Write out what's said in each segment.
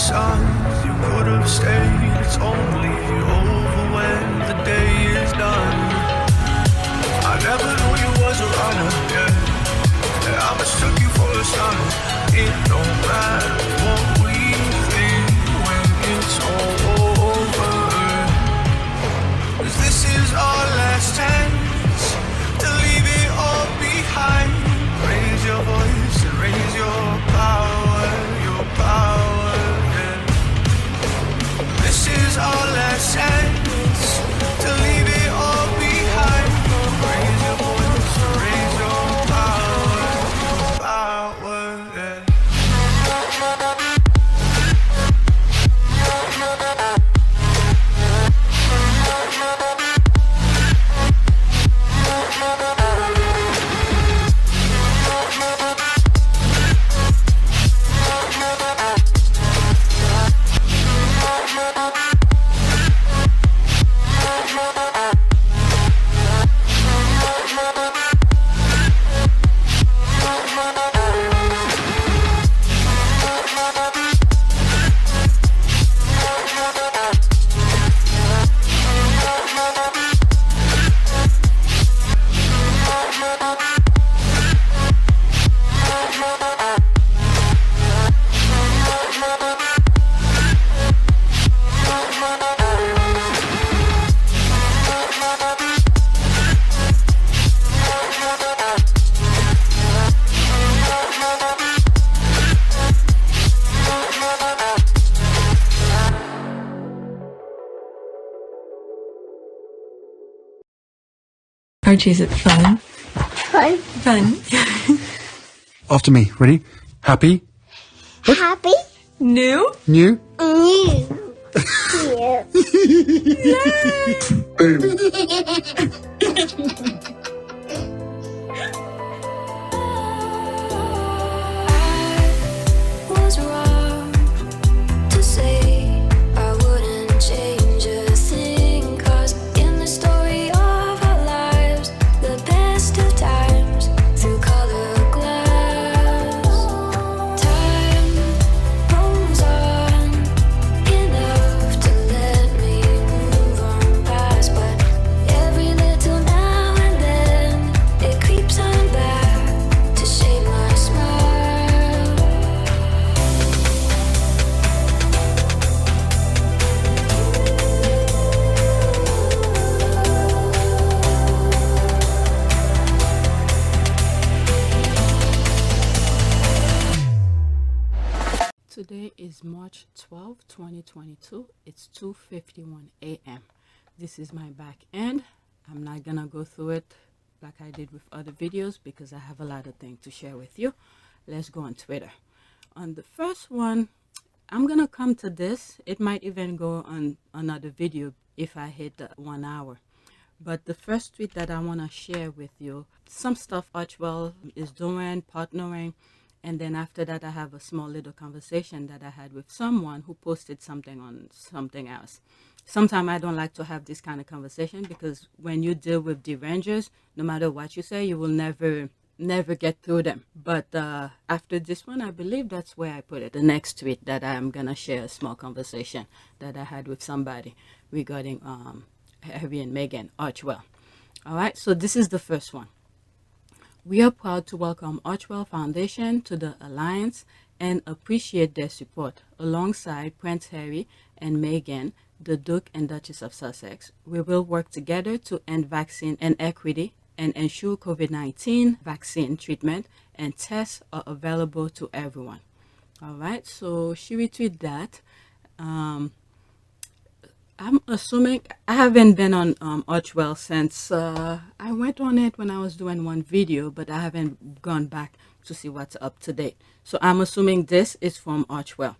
signs you could have stayed. It's only over when the day is done. I never knew you was a runner, yeah. I mistook you for a son. It don't matter what we think when it's all over. 'Cause this is our last chance to leave it all behind. Raise your voice and raise your power, yeah. This is our last chance to leave it all behind. Raise your voice and raise your power, yeah. Archie, is it fun? Fun. After me. Ready? Happy? Happy? New? New? New. Was wrong to say I wouldn't change a thing, 'cause in the story of our lives, the best of times through colored glass, time rolls on enough to let me move on past, but every little now and then it creeps on back to shape my smile. Today is March 12, 2022. It's 2:51 a.m. This is my back end. I'm not gonna go through it like I did with other videos because I have a lot of things to share with you. Let's go on Twitter. On the first one, I'm gonna come to this. It might even go on another video if I hit the 1 hour. But the first tweet that I want to share with you, some stuff Archewell is doing, partnering, and then after that I have a small little conversation that I had with someone who posted something on something else. Sometimes I don't like to have this kind of conversation because when you deal with derangers, no matter what you say, you will never get through them. But after this one, I believe that's where I put it, the next tweet that I'm gonna share a small conversation that I had with somebody regarding Harry and Meghan, Archewell. All right, so this is the first one. We are proud to welcome Archewell Foundation to the Alliance and appreciate their support. Alongside Prince Harry and Meghan, the Duke and Duchess of Sussex, we will work together to end vaccine inequity and ensure COVID-19 vaccine treatment and tests are available to everyone. All right, so she retweeted that. I'm assuming I haven't been on Archewell since I went on it when I was doing one video, but I haven't gone back to see what's up to date. So I'm assuming this is from Archewell.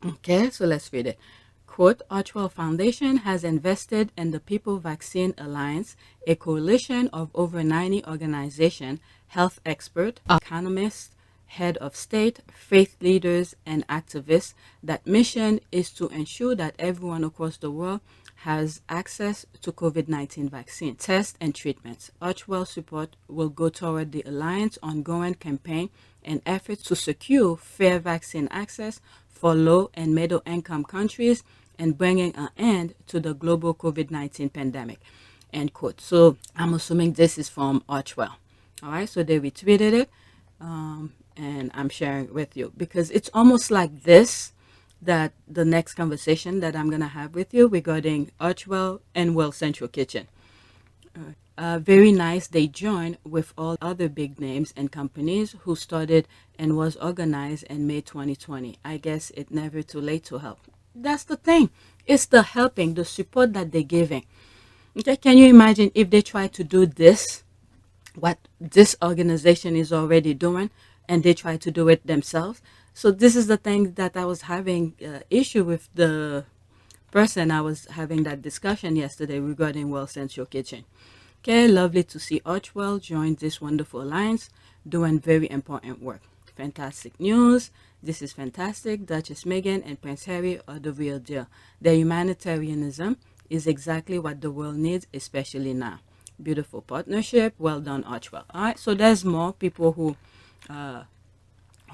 Okay, so let's read it. Quote, Archewell Foundation has invested in the People Vaccine Alliance, a coalition of over 90 organizations, health experts, economists, head of state, faith leaders, and activists. That mission is to ensure that everyone across the world has access to COVID-19 vaccine, tests, and treatments. Archewell support will go toward the Alliance's ongoing campaign and efforts to secure fair vaccine access for low and middle income countries and bringing an end to the global COVID-19 pandemic, end quote. So I'm assuming this is from Archewell. All right, so they retweeted it, and I'm sharing it with you because it's almost like this, that the next conversation that I'm going to have with you regarding Archewell and World Central Kitchen. Very nice. They joined with all other big names and companies who started and was organized in May 2020. I guess it's never too late to help. That's the thing. It's the helping, the support that they're giving. Okay, can you imagine if they try to do this, what this organization is already doing, and they try to do it themselves? So this is the thing that I was having issue with the person I was having that discussion yesterday regarding World Central Kitchen. Okay, lovely to see Archewell join this wonderful alliance, doing very important work. Fantastic news. This is fantastic. Duchess Meghan and Prince Harry are the real deal. Their humanitarianism is exactly what the world needs, especially now. Beautiful partnership. Well done, Archewell. All right, so there's more people who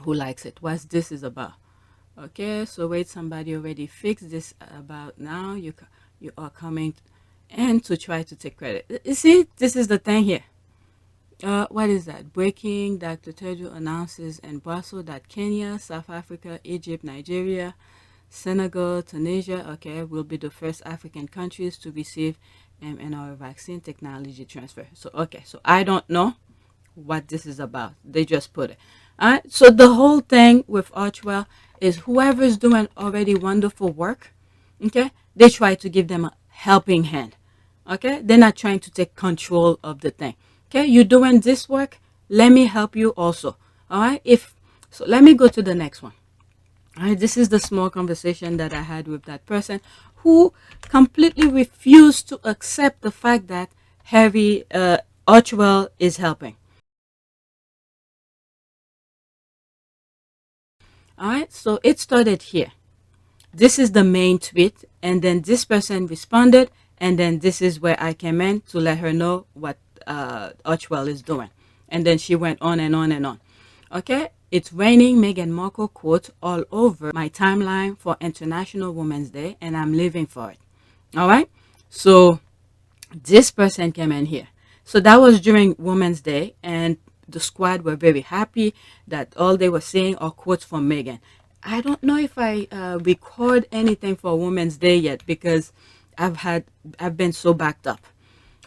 likes it. What's this is about? Okay, so wait, somebody already fixed this about now. You are coming and to try to take credit. You see, this is the thing here. What is that? Breaking, Dr. Teju announces in Brussels that Kenya, South Africa, Egypt, Nigeria, Senegal, Tunisia, okay, will be the first African countries to receive mRNA vaccine technology transfer. So, okay, so I don't know what this is about. They just put it. All right, so the whole thing with Archewell is whoever's doing already wonderful work, okay, they try to give them a helping hand. Okay, they're not trying to take control of the thing. Okay, you're doing this work, let me help you also. All right, so let me go to the next one. All right, this is the small conversation that I had with that person who completely refused to accept the fact that Harry Archewell is helping. All right, so it started here. This is the main tweet, and then this person responded, and then this is where I came in to let her know what Archewell is doing. And then she went on and on and on. Okay, it's raining Meghan Markle quotes all over my timeline for International Women's Day, and I'm living for it. All right, so this person came in here. So that was during Women's Day, and the squad were very happy that all they were saying are quotes from Meghan. I don't know if I record anything for Women's Day yet because I've been so backed up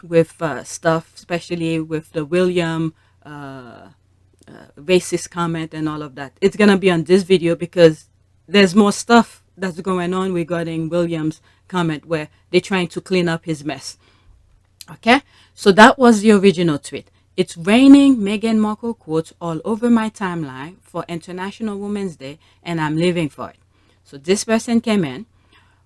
with stuff, especially with the William racist comment and all of that. It's gonna be on this video because there's more stuff that's going on regarding William's comment where they're trying to clean up his mess. Okay, so that was the original tweet. It's raining Meghan Markle quotes all over my timeline for International Women's Day, and I'm living for it. So this person came in.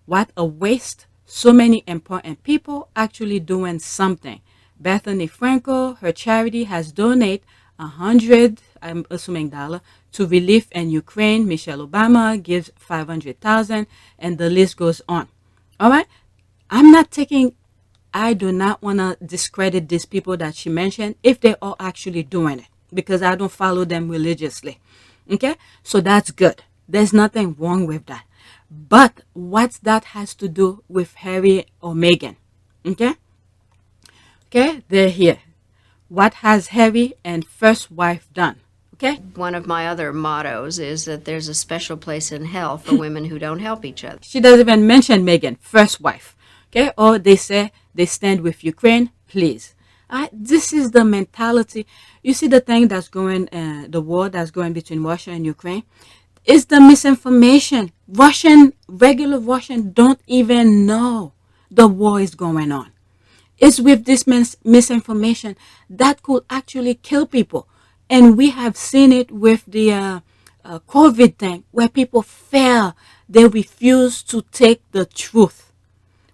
What a waste. So many important people actually doing something. Bethany Frankel, her charity, has donated $100, I'm assuming dollar, to relief in Ukraine. Michelle Obama gives $500,000, and the list goes on. All right, I do not want to discredit these people that she mentioned if they are actually doing it because I don't follow them religiously. Okay, so that's good. There's nothing wrong with that. But what that has to do with Harry or Meghan? Okay, they're here. What has Harry and first wife done? Okay, one of my other mottos is that there's a special place in hell for women who don't help each other. She doesn't even mention Meghan, first wife. Okay, or they say they stand with Ukraine, please. This is the mentality. You see the thing that's going, the war that's going between Russia and Ukraine, is the misinformation. Regular Russian don't even know the war is going on. It's with this misinformation that could actually kill people. And we have seen it with the COVID thing where people fail. They refuse to take the truth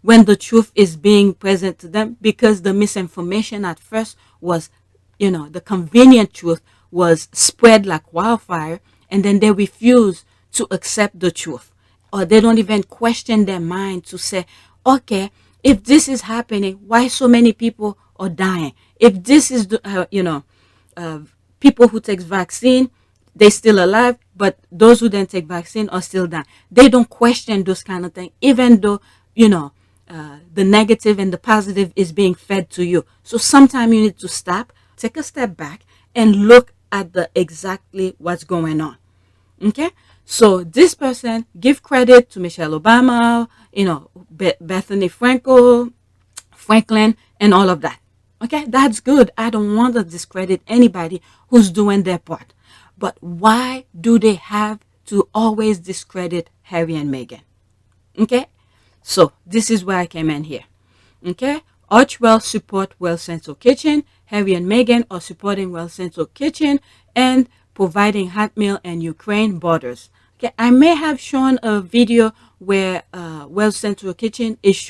when the truth is being present to them because the misinformation at first was, the convenient truth was spread like wildfire, and then they refuse to accept the truth, or they don't even question their mind to say, okay, if this is happening, why so many people are dying? If this is, people who take vaccine, they still alive, but those who didn't take vaccine are still dying. They don't question those kind of things, even though, the negative and the positive is being fed to you. So sometimes you need to stop, take a step back, and look at the exactly what's going on. Okay? So this person, give credit to Michelle Obama, Bethany Franklin, and all of that. Okay, that's good. I don't want to discredit anybody who's doing their part. But why do they have to always discredit Harry and Meghan? Okay, so this is where I came in here. Okay, Archewell support Well Central Kitchen. Harry and Meghan are supporting Well Central Kitchen and providing hot meal and Ukraine borders. Okay, I may have shown a video where Well Central Kitchen is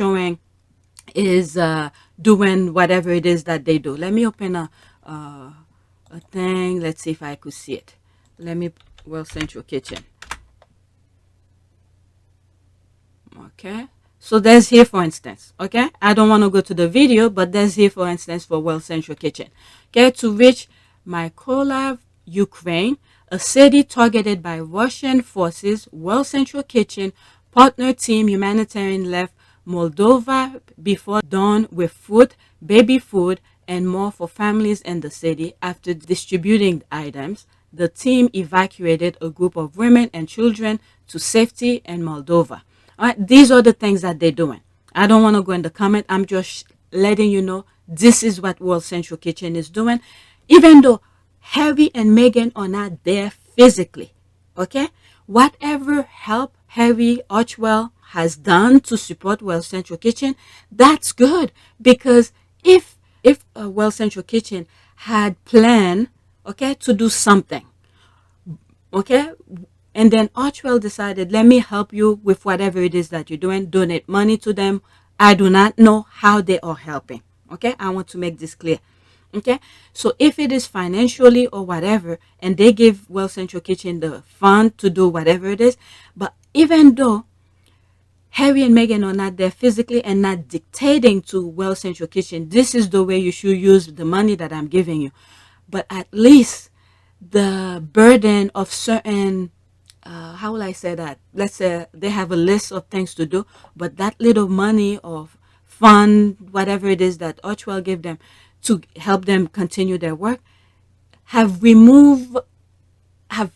doing whatever it is that they do. Let me open a thing. Let's see if I could see it. Well Central Kitchen. Okay, so there's here, for instance. Okay, I don't want to go to the video, but there's here, for instance, for Well Central Kitchen. Okay, to reach Mykolaiv, Ukraine, a city targeted by Russian forces, Well Central Kitchen partner team humanitarian left Moldova before dawn with food, baby food, and more for families in the city. After distributing items, the team evacuated a group of women and children to safety in Moldova. All right, these are the things that they're doing. I don't want to go in the comment. I'm just letting you know this is what World Central Kitchen is doing. Even though Harry and Meghan are not there physically, okay? Whatever help Harry Archewell has done to support Well Central Kitchen, that's good, because if Well Central Kitchen had planned, okay, to do something, okay, and then Archewell decided, let me help you with whatever it is that you're doing, donate money to them. I do not know how they are helping, okay? I want to make this clear, okay? So if it is financially or whatever, and they give Well Central Kitchen the fund to do whatever it is, but even though Harry and Meghan are not there physically and not dictating to Well Central Kitchen, this is the way you should use the money that I'm giving you. But at least the burden of certain, how will I say that? Let's say they have a list of things to do, but that little money of fund, whatever it is that Archewell gave them to help them continue their work, have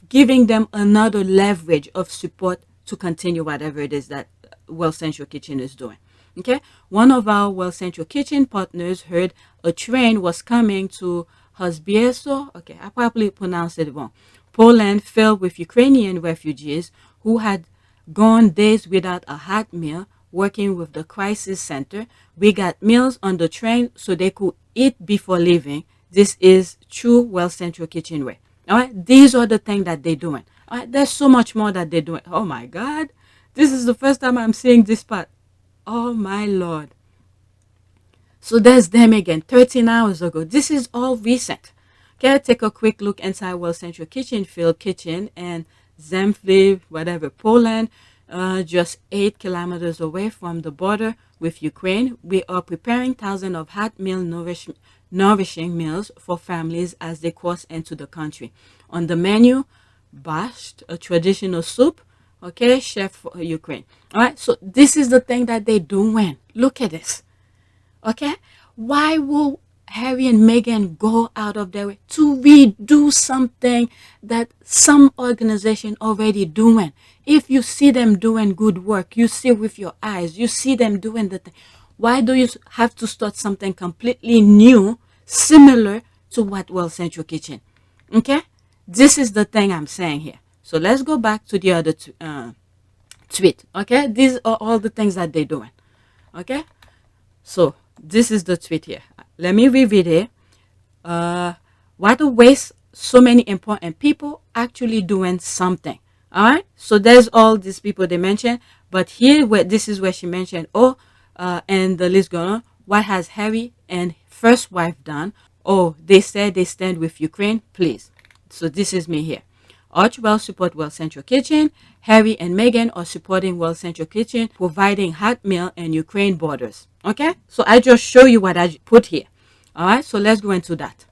given them another leverage of support to continue whatever it is that Well Central Kitchen is doing. Okay, one of our Well Central Kitchen partners heard a train was coming to Hosbieso. Okay, I probably pronounced it wrong. Poland, filled with Ukrainian refugees who had gone days without a hot meal. Working with the crisis center, we got meals on the train so they could eat before leaving. This is true Well Central Kitchen way. All right, these are the things that they're doing. All right, there's so much more that they're doing. Oh my God, this is the first time I'm seeing this part. Oh my Lord. So there's them again, 13 hours ago. This is all recent. Okay, take a quick look inside Well Central Kitchen, Field Kitchen, and Zemfliv, whatever, Poland, just 8 kilometers away from the border with Ukraine. We are preparing thousands of hot meal nourishing meals for families as they cross into the country. On the menu, borscht, a traditional soup, okay, chef for Ukraine. All right, so this is the thing that they're doing. Look at this, okay? Why will Harry and Meghan go out of their way to redo something that some organization already doing? If you see them doing good work, you see with your eyes, you see them doing the thing. Why do you have to start something completely new, similar to what Well Central Kitchen? Okay, this is the thing I'm saying here. So let's go back to the other tweet. Okay, these are all the things that they're doing. Okay, so this is the tweet here. Let me reread it. What a waste! So many important people actually doing something. All right, so there's all these people they mentioned, but here this is where she mentioned, and the list going on. What has Harry and first wife done? Oh, they said they stand with Ukraine, please. So this is me here. Archewell support Well Central Kitchen. Harry and Meghan are supporting Well Central Kitchen, providing hot meal and Ukraine borders. Okay, so I just show you what I put here. All right, so let's go into that.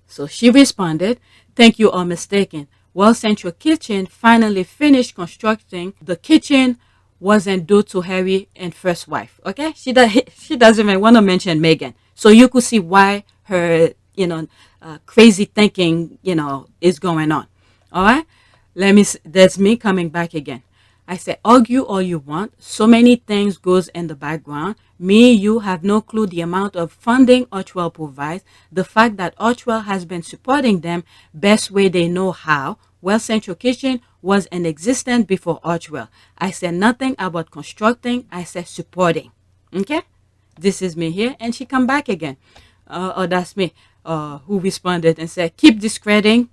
So she responded, think you are mistaken. Well Central Kitchen finally finished constructing. The kitchen wasn't due to Harry and first wife. Okay, she doesn't even want to mention Meghan, so you could see why her crazy thinking is going on. All right, that's me coming back again. I said, argue all you want. So many things goes in the background. You have no clue the amount of funding Archewell provides. The fact that Archewell has been supporting them best way they know how. Well, Central Kitchen was in existence before Archewell. I said nothing about constructing. I said supporting. Okay? This is me here. And she come back again. That's me who responded and said, keep discrediting.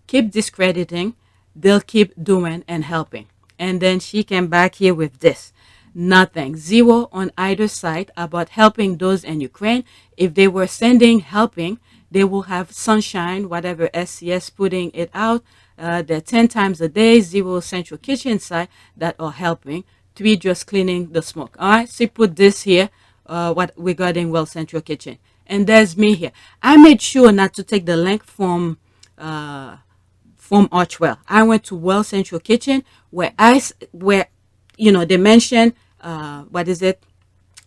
They'll keep doing and helping. And then she came back here with this. Nothing. Zero on either side about helping those in Ukraine. If they were sending helping, they will have sunshine, whatever SCS putting it out. They're 10 times a day. Zero Central Kitchen side that are helping. 3 just cleaning the smoke. All right. She put this here. What regarding Well Central Kitchen. And there's me here. I made sure not to take the link from Archewell. I went to Well Central Kitchen where they mentioned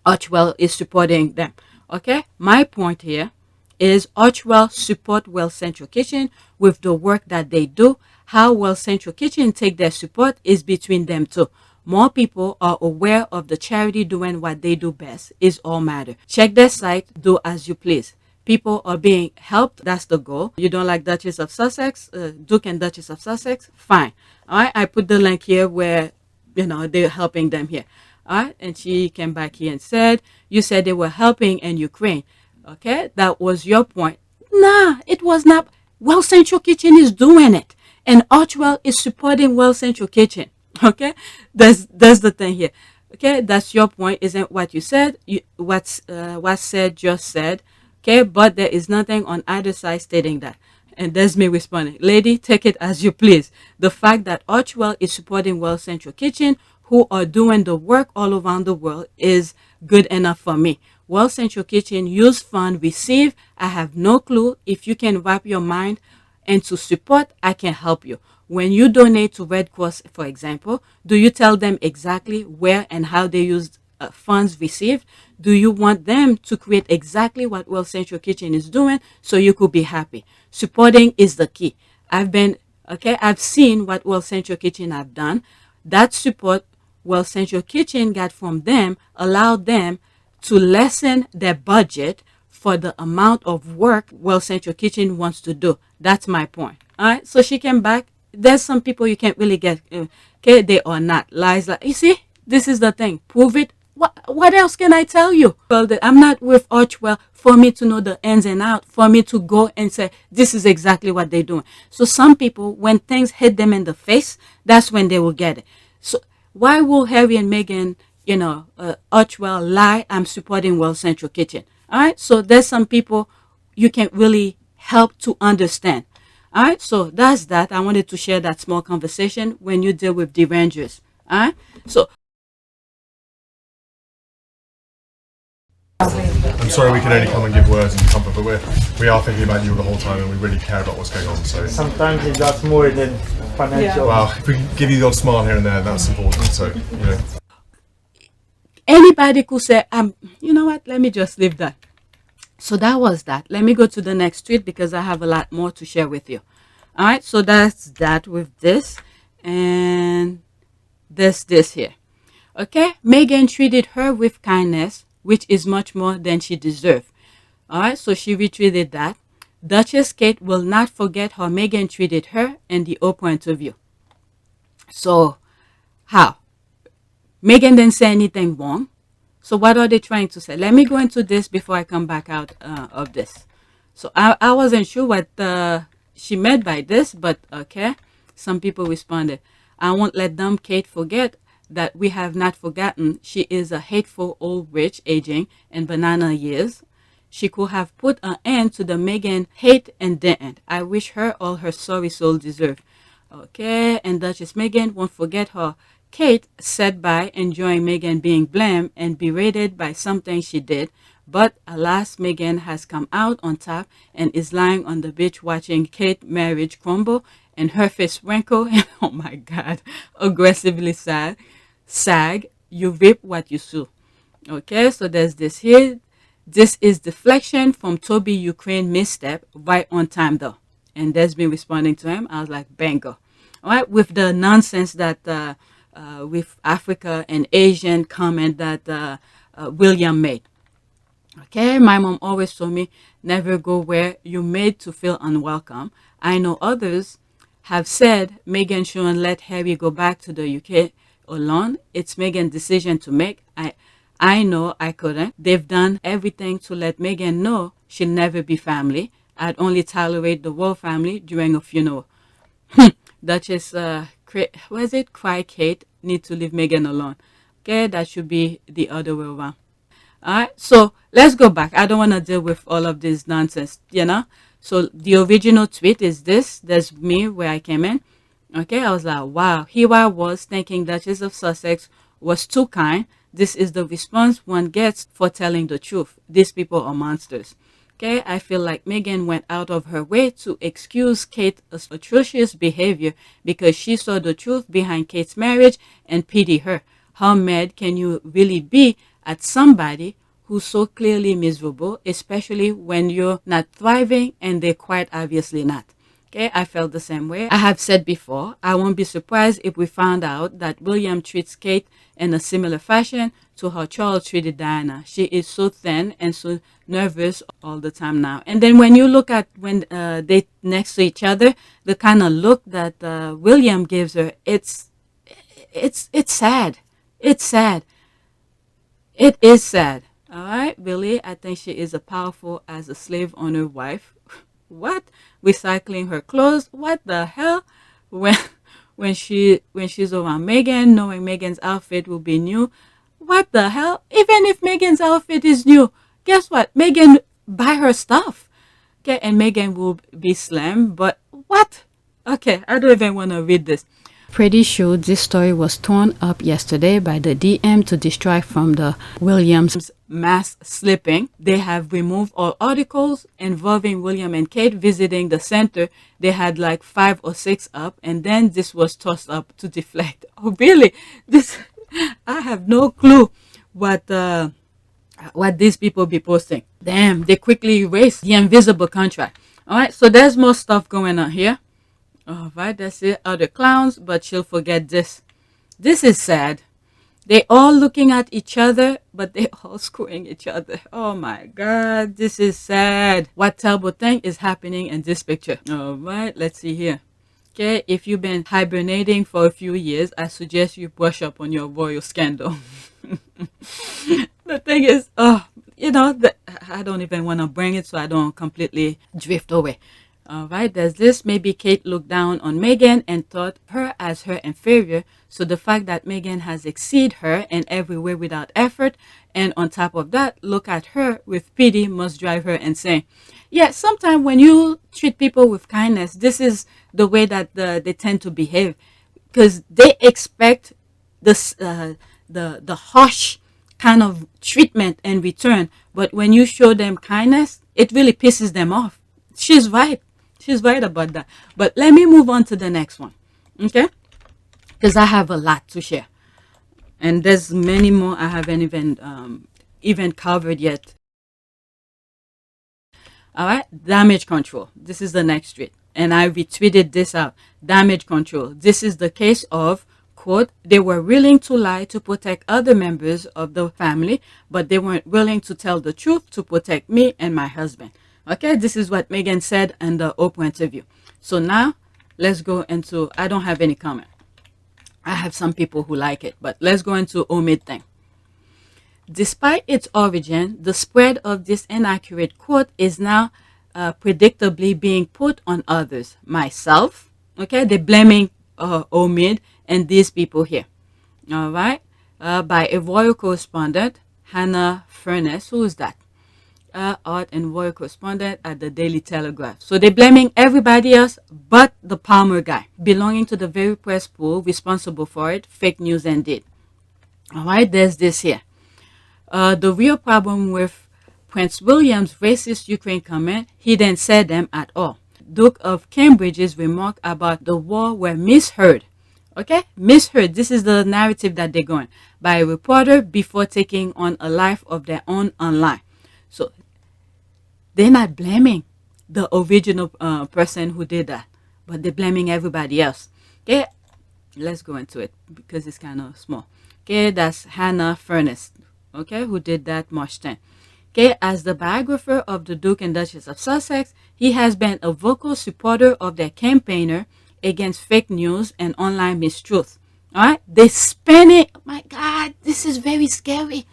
Archewell is supporting them. Okay, my point here is Archewell support Well Central Kitchen with the work that they do. How Well Central Kitchen take their support is between them two. More people are aware of the charity doing what they do best is all matter. Check their site, do as you please. People are being helped. That's the goal. You don't like Duchess of Sussex, Duke and Duchess of Sussex? Fine. All right. I put the link here where, they're helping them here. All right. And she came back here and said, you said they were helping in Ukraine. Okay. That was your point. Nah, it was not. Well Central Kitchen is doing it. And Archewell is supporting Well Central Kitchen. Okay. That's the thing here. Okay. That's your point. Isn't what you said. What's said just said. Okay, but there is nothing on either side stating that. And there's me responding, lady, take it as you please. The fact that Archewell is supporting Well Central Kitchen, who are doing the work all around the world, is good enough for me. Well Central Kitchen use fund receive. I have no clue. If you can wrap your mind into support, I can help you. When you donate to Red Cross, for example, do you tell them exactly where and how they used funds received? Do you want them to create exactly what Well Central Kitchen is doing so you could be happy? Supporting is the key. I've seen what Well Central Kitchen have done. That support Well Central Kitchen got from them allowed them to lessen their budget for the amount of work Well Central Kitchen wants to do. That's my point. All right. So she came back. There's some people you can't really get. Okay, they are not lies. Like, you see, this is the thing. Prove it. What else can I tell you? Well, I'm not with Archewell for me to know the ins and outs, for me to go and say, this is exactly what they're doing. So some people, when things hit them in the face, that's when they will get it. So why will Harry and Meghan, Archewell lie, I'm supporting Well Central Kitchen? All right. So there's some people you can't really help to understand. All right. So that's that. I wanted to share that small conversation when you deal with derangers. All right. So I'm sorry we can only come and give words and comfort, but we are thinking about you the whole time and we really care about what's going on. So sometimes it does more than financial. Well, if we can give you the odd smile here and there, that's important. So, anybody could say, you know what, let me just leave that. So that was that. Let me go to the next tweet because I have a lot more to share with you. All right, so that's that with this. And this here. Okay, Meghan treated her with kindness, which is much more than she deserved. All right, so she retweeted that. Duchess Kate will not forget how Meghan treated her in the Oprah interview. So, how? Meghan didn't say anything wrong. So what are they trying to say? Let me go into this before I come back out of this. So I wasn't sure what she meant by this, but okay. Some people responded, I won't let them, Kate, forget that we have not forgotten she is a hateful old witch aging in banana years. She could have put an end to the Meghan hate and didn't. I wish her all her sorry soul deserved. Okay, and Duchess Meghan won't forget her. Kate sat by enjoying Meghan being blamed and berated by something she did, But alas, Meghan has come out on top and is lying on the beach watching Kate's marriage crumble and her face wrinkle and, oh my God, aggressively sag. You reap what you sow. Okay, so there's this here. This is deflection from Toby Ukraine misstep, right on time though. And there's been responding to him. I was like, bango. All right, with the nonsense that with Africa and Asian comment that William made. Okay, my mom always told me never go where you're made to feel unwelcome. I know others have said Meghan shouldn't let Harry go back to the UK alone. It's Meghan's decision to make. I know I couldn't. They've done everything to let Meghan know she'll never be family. I'd only tolerate the royal family during a funeral. Duchess, was it? Cry Kate, need to leave Meghan alone. Okay, that should be the other way around. All right, so let's go back. I don't want to deal with all of this nonsense, you know. So the original tweet is this. There's me where I came in. Okay, I was like, wow. Here I was thinking Duchess of Sussex was too kind. This is the response one gets for telling the truth. These people are monsters. Okay, I feel like Meghan went out of her way to excuse Kate's atrocious behavior because she saw the truth behind Kate's marriage and pity her. How mad can you really be at somebody who's so clearly miserable, especially when you're not thriving and they're quite obviously not? Okay, I felt the same way. I have said before, I won't be surprised if we found out that William treats Kate in a similar fashion to how Charles treated Diana. She is so thin and so nervous all the time now. And then when you look at when they next to each other, the kind of look that William gives her, it's sad. It's sad. It is sad. All right, really, I think she is as powerful as a slave owner wife. What? Recycling her clothes? What the hell? When she's around Meghan, knowing Meghan's outfit will be new. What the hell? Even if Meghan's outfit is new, guess what? Meghan buy her stuff. Okay, and Meghan will be slim. But what? Okay, I don't even want to read this. Pretty sure this story was torn up yesterday by the DM to distract from the Williams mass slipping. They have removed all articles involving William and Kate visiting the center. They had like 5 or 6 up, and then this was tossed up to deflect. Oh, really? This I have no clue what these people be posting. Damn, they quickly erased the invisible contract. All right, so there's more stuff going on here. All right, that's it. Other clowns, but she'll forget this. This is sad. They all looking at each other, but they all screwing each other. Oh my God, this is sad. What terrible thing is happening in this picture? All right, let's see here. Okay, if you've been hibernating for a few years, I suggest you brush up on your royal scandal. The thing is, you know, I don't even want to bring it so I don't completely drift away. All right, there's this. Maybe Kate looked down on Meghan and thought her as her inferior. So the fact that Meghan has exceeded her in every way without effort, and on top of that, look at her with pity must drive her insane. Yeah, sometimes when you treat people with kindness, this is the way that they tend to behave, because they expect this the harsh kind of treatment in return. But when you show them kindness, it really pisses them off. She's right. She's right about that. But let me move on to the next one, okay? Because I have a lot to share, and there's many more I haven't even covered yet. All right, damage control. This is the next tweet, and I retweeted this out. Damage control. This is the case of, quote, they were willing to lie to protect other members of the family, but they weren't willing to tell the truth to protect me and my husband. Okay, this is what Meghan said in the Oprah interview. So now let's go into, I don't have any comment. I have some people who like it, but let's go into Omid thing. Despite its origin, the spread of this inaccurate quote is now predictably being put on others. Myself, okay, they're blaming Omid and these people here. All right, by a royal correspondent, Hannah Furness. Who is that? Art and royal correspondent at the Daily Telegraph. So they're blaming everybody else but the Palmer guy, belonging to the very press pool responsible for it. Fake news indeed. All right, there's this here. The real problem with Prince William's racist Ukraine comment, he didn't say them at all. Duke of Cambridge's remark about the war were misheard. Okay, misheard. This is the narrative that they're going by a reporter before taking on a life of their own online. So they're not blaming the original person who did that, but they're blaming everybody else. Okay, let's go into it because it's kind of small. Okay, that's Hannah Furness, okay, who did that March 10. Okay, as the biographer of the Duke and Duchess of Sussex, he has been a vocal supporter of their campaigner against fake news and online mistruth. All right, they spin it. Oh my God, this is very scary,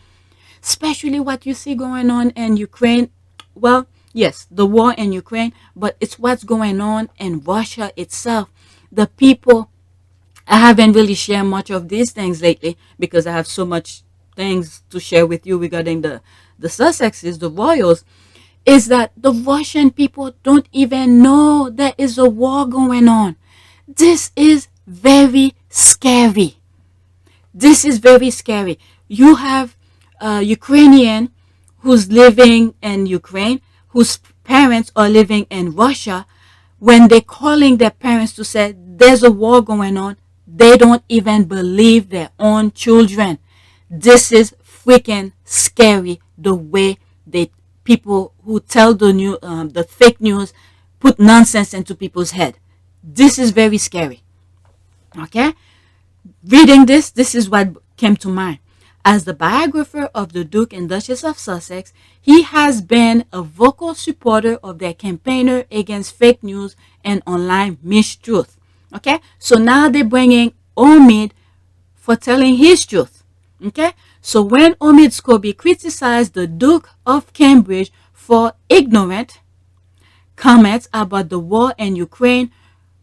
especially what you see going on in Ukraine. Well, yes, the war in Ukraine, but it's what's going on in Russia itself. The people, I haven't really shared much of these things lately because I have so much things to share with you regarding the Sussexes, the royals, is that the Russian people don't even know there is a war going on. This is very scary. This is very scary. You have a Ukrainian who's living in Ukraine, whose parents are living in Russia. When they're calling their parents to say there's a war going on, they don't even believe their own children. This is freaking scary, the way they people who tell the fake news put nonsense into people's head. This is very scary. Okay, reading this is what came to mind. As the biographer of the Duke and Duchess of Sussex, he has been a vocal supporter of their campaigner against fake news and online mistruth. Okay, so now they're bringing Omid for telling his truth. Okay, so when Omid Scobie criticized the Duke of Cambridge for ignorant comments about the war in Ukraine,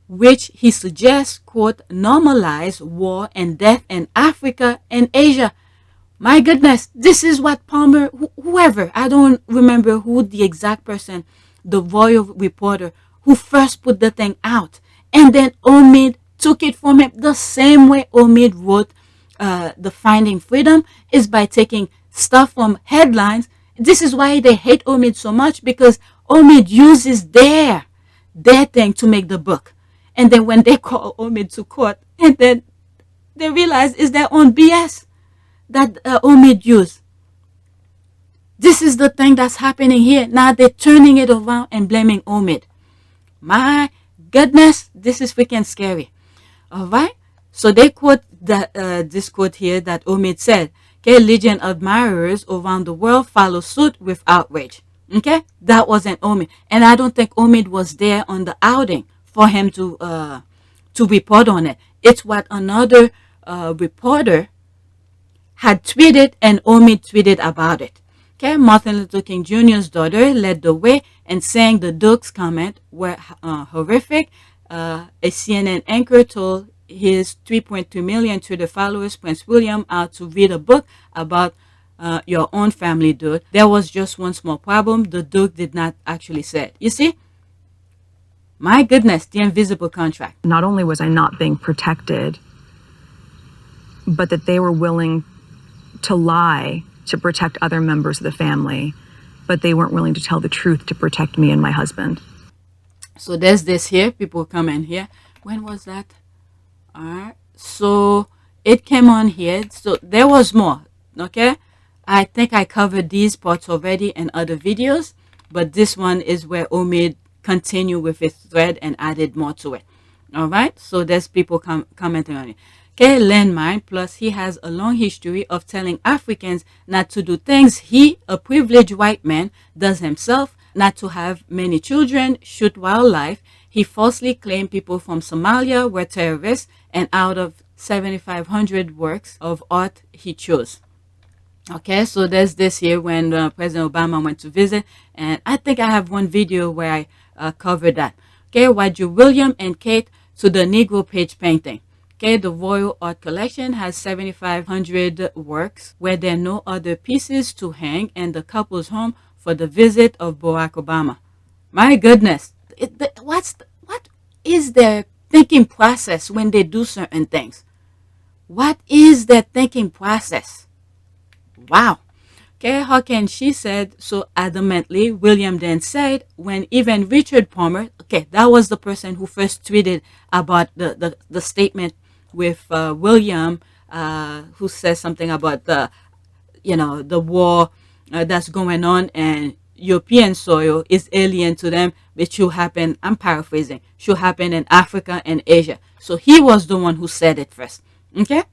which he suggests, quote, normalize war and death in Africa and Asia. My goodness, this is what Palmer, whoever, I don't remember who the exact person, the royal reporter who first put the thing out. And then Omid took it from him. The same way Omid wrote the Finding Freedom is by taking stuff from headlines. This is why they hate Omid so much, because Omid uses their thing to make the book. And then when they call Omid to court, and then they realize it's their own BS that Omid used. This is the thing that's happening here. Now they're turning it around and blaming Omid. My goodness, this is freaking scary. All right. So they quote that this quote here that Omid said, okay, Legion admirers around the world follow suit with outrage. Okay, that wasn't Omid. And I don't think Omid was there on the outing for him to report on it. It's what another reporter had tweeted, and Omid tweeted about it. Okay, Martin Luther King Jr.'s daughter led the way and saying the Duke's comment were horrific. A CNN anchor told his 3.2 million Twitter followers, Prince William, out to read a book about your own family, dude. There was just one small problem. The Duke did not actually say it. You see? My goodness, the invisible contract. Not only was I not being protected, but that they were willing to lie to protect other members of the family, but they weren't willing to tell the truth to protect me and my husband. So there's this here. People come in here. When was that? All right. So it came on here. So there was more. Okay. I think I covered these parts already in other videos, but this one is where Omid continued with his thread and added more to it. All right. So there's people commenting on it. Okay, landmine, plus he has a long history of telling Africans not to do things he, a privileged white man, does himself, not to have many children, shoot wildlife. He falsely claimed people from Somalia were terrorists, and out of 7,500 works of art he chose. Okay, so there's this here when President Obama went to visit, and I think I have one video where I covered that. Okay, Waju William and Kate to the Negro Page painting. Okay, the Royal Art Collection has 7,500 works where there are no other pieces to hang in the couple's home for the visit of Barack Obama. My goodness, what is their thinking process when they do certain things? What is their thinking process? Wow. Okay, how can she said so adamantly? William then said, when even Richard Palmer, okay, that was the person who first tweeted about the statement with William, who says something about the war that's going on, and European soil is alien to them, which should happen, I'm paraphrasing, should happen in Africa and Asia. So he was the one who said it first. Okay?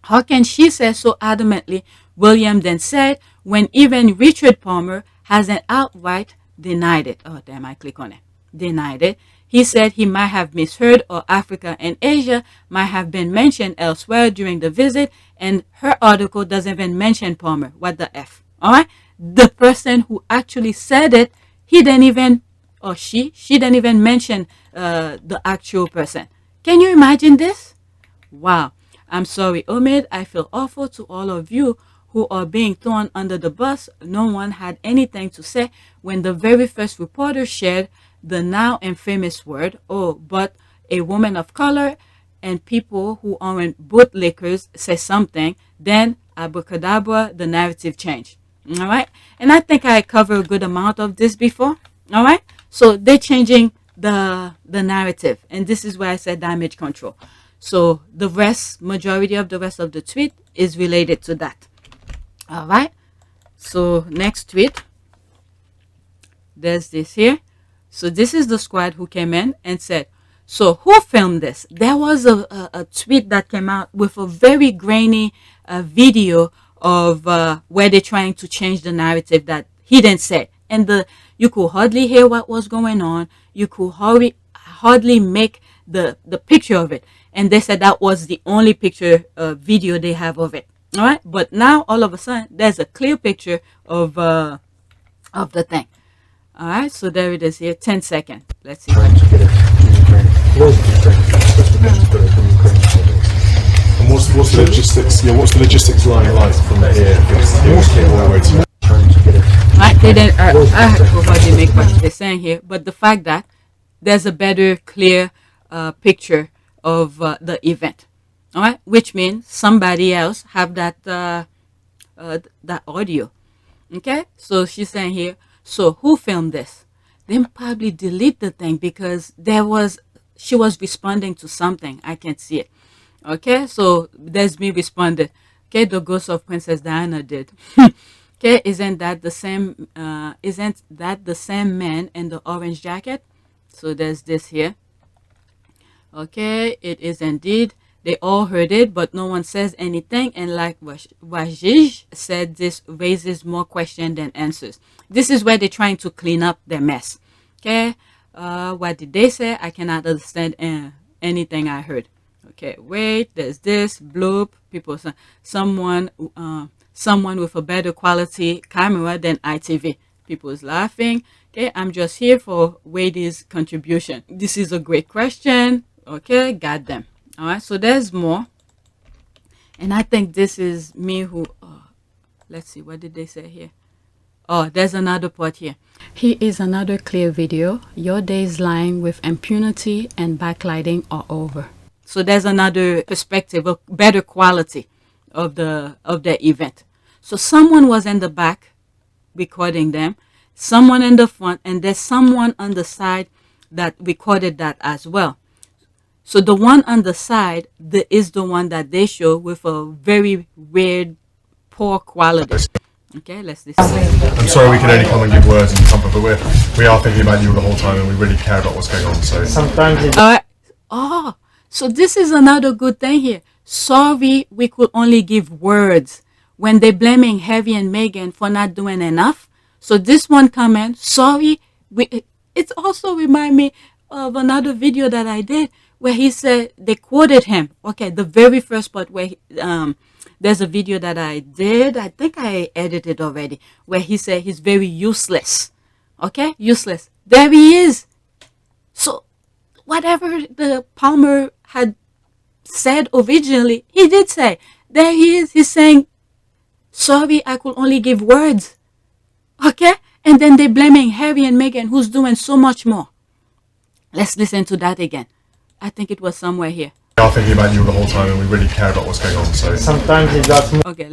How can she say so adamantly? William then said, when even Richard Palmer hasn't outright denied it. Oh, damn, I click on it. Denied it. He said he might have misheard, or Africa and Asia might have been mentioned elsewhere during the visit, and her article doesn't even mention Palmer. What the F? All right? The person who actually said it, he didn't even, or she didn't even mention the actual person. Can you imagine this? Wow. I'm sorry, Omid. I feel awful to all of you who are being thrown under the bus. No one had anything to say when the very first reporter shared the now infamous word, oh, but a woman of color and people who aren't bootlickers say something, then abracadabra, the narrative changed. All right? And I think I covered a good amount of this before. All right? So they're changing the narrative. And this is where I said damage control. So the majority of the rest of the tweet is related to that. All right. So next tweet. There's this here. So this is the squad who came in and said, so who filmed this? There was a tweet that came out with a very grainy video of where they're trying to change the narrative that he didn't say. And you could hardly hear what was going on. You could hardly make the picture of it. And they said that was the only picture video they have of it. All right. But now all of a sudden there's a clear picture of the thing. All right. So there it is here. 10 seconds. Let's see. And what's the logistics? Yeah, what's the logistics line like from here all the way to? I didn't. I hardly make what they're saying here, but the fact that there's a better, clear picture of the event, all right, which means somebody else have that that audio. Okay, so she's saying here, so who filmed this? Then probably delete the thing because she was responding to something. I can't see it. Okay, so there's me responded. Okay, the ghost of Princess Diana did. Okay, isn't that the same? Isn't that the same man in the orange jacket? So there's this here. Okay, it is indeed. They all heard it, but no one says anything. And like Wajij said, this raises more questions than answers. This is where they're trying to clean up their mess. Okay, what did they say? I cannot understand anything I heard. Okay, wait, there's this bloop. People, someone with a better quality camera than ITV. People's laughing. Okay, I'm just here for Wade's contribution. This is a great question. Okay, got them. All right, so there's more. And I think this is me who, let's see, what did they say here? Oh, there's another part here. Here is another clear video. Your days lying with impunity and backlighting are over. So there's another perspective, a better quality of the event. So someone was in the back recording them, someone in the front, and there's someone on the side that recorded that as well. So the one on the side is the one that they show with a very weird, poor quality. Okay, let's listen. I'm sorry we can only come and give words and comfort, but we are thinking about you the whole time and we really care about what's going on. So sometimes it's... Oh, so this is another good thing here. Sorry, we could only give words when they're blaming Harry and Meghan for not doing enough. So this one comment, sorry, it's also remind me of another video that I did where he said they quoted him. Okay, the very first part where there's a video that I did. I think I edited already where he said he's very useless. Okay, useless. There he is. So whatever the Palmer had said originally, he did say. There he is. He's saying, sorry, I could only give words. Okay? And then they're blaming Harry and Meghan, who's doing so much more. Let's listen to that again. I think it was somewhere here. We are thinking about you the whole time and we really care about what's going on. So sometimes it's just more... Okay,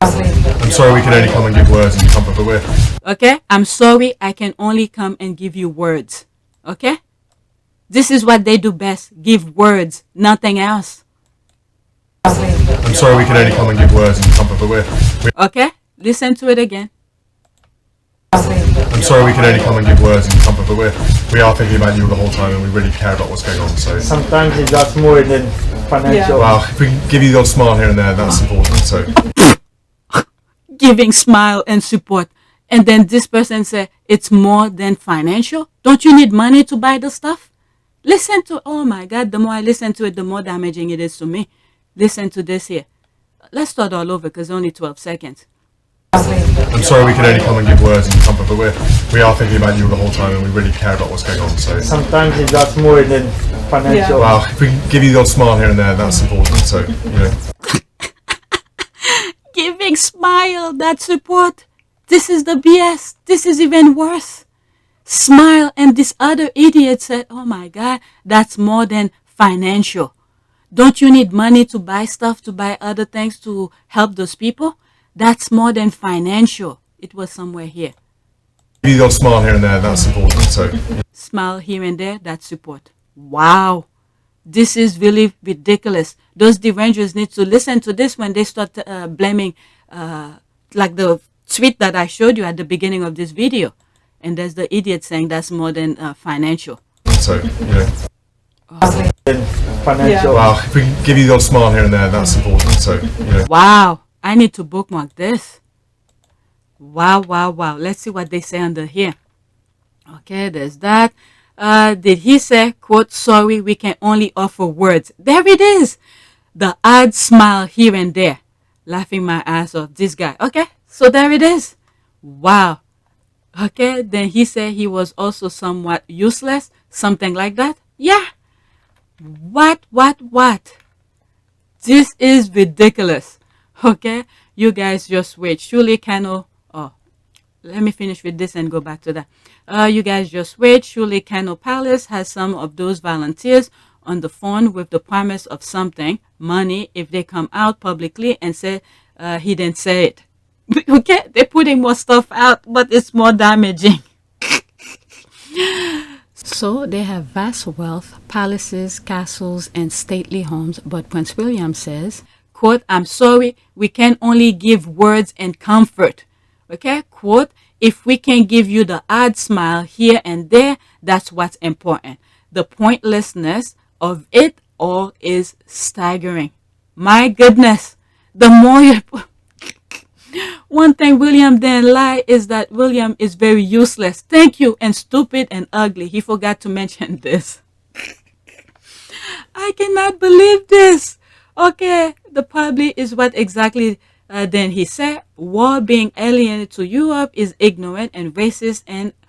I'm sorry we can only come and give words and comfort, but we're... Okay? I'm sorry I can only come and give you words. Okay? This is what they do best. Give words, nothing else. I'm sorry we can only come and give words and comfort, but we're... Okay? Listen to it again. I'm sorry we can only come and give words and comfort, but we are thinking about you the whole time and we really care about what's going on, so... Sometimes it's lots more than financial. Well, if we can give you the odd smile here and there, that's important, so... Giving smile and support. And then this person say it's more than financial. Don't you need money to buy the stuff? Listen to, oh my God, the more I listen to it, the more damaging it is to me. Listen to this here. Let's start all over because only 12 seconds. I'm sorry we can only come and give words and comfort, but we are thinking about you the whole time and we really care about what's going on, so... Sometimes it's lots more than financial. Well, if we can give you the odd smile here and there, that's important, so, you know... Giving smile, that support. This is the BS. This is even worse. Smile, and this other idiot said, oh my God, that's more than financial. Don't you need money to buy stuff, to buy other things to help those people? That's more than financial. It was somewhere here. Give you the odd smile here and there, that's important, so... Smile here and there, that's support. Wow. This is really ridiculous. Those derangers need to listen to this when they start blaming, like the tweet that I showed you at the beginning of this video. And there's the idiot saying that's more than financial. So, you know. Oh. Financial. Well, if we can give you the odd smile here and there, that's important, so, you know. Wow. I need to bookmark this. Wow, wow, wow. Let's see what they say under here. Okay, there's that. Did he say, quote, sorry, we can only offer words. There it is. The odd smile here and there. Laughing my ass off. This guy. Okay, so there it is. Wow. Okay, then he said he was also somewhat useless. Something like that. Yeah. What? This is ridiculous. Okay, you guys just wait. Surely Kano... Oh, let me finish with this and go back to that. You guys just wait. Surely Kano Palace has some of those volunteers on the phone with the promise of something, money, if they come out publicly and say he didn't say it. Okay, they're putting more stuff out, but it's more damaging. So they have vast wealth, palaces, castles, and stately homes, but Prince William says, quote, I'm sorry, we can only give words and comfort. Okay, quote, if we can give you the odd smile here and there, that's what's important. The pointlessness of it all is staggering. My goodness, the more you... One thing William didn't lie is that William is very useless. Thank you, and stupid and ugly. He forgot to mention this. I cannot believe this. Okay, the probably is what exactly then he said. War being alienated to Europe is ignorant and racist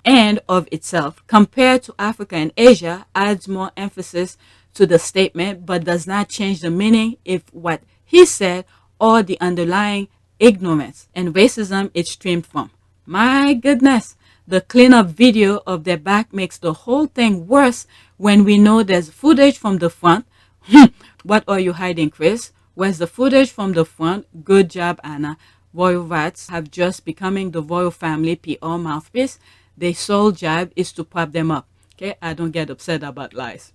and of itself. Compared to Africa and Asia, adds more emphasis to the statement, but does not change the meaning if what he said or the underlying ignorance and racism it streamed from. My goodness, the cleanup video of their back makes the whole thing worse when we know there's footage from the front. What are you hiding, Chris? Where's the footage from the front? Good job, Anna. Royal rats have just becoming the royal family PR mouthpiece. Their sole job is to prop them up. Okay, I don't get upset about lies.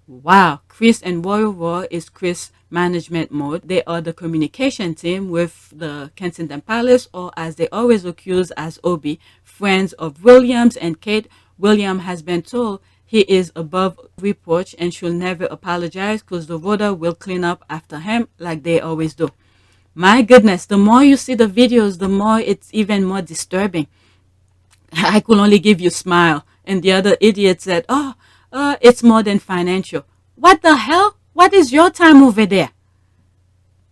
Wow, Chris and Royal Roar is Chris management mode. They are the communication team with the Kensington Palace, or as they always accuse as Obi, friends of Williams and Kate. William has been told he is above reproach and should never apologize because the voter will clean up after him like they always do. My goodness, the more you see the videos, the more it's even more disturbing. I could only give you smile. And the other idiot said, it's more than financial. What the hell? What is your time over there?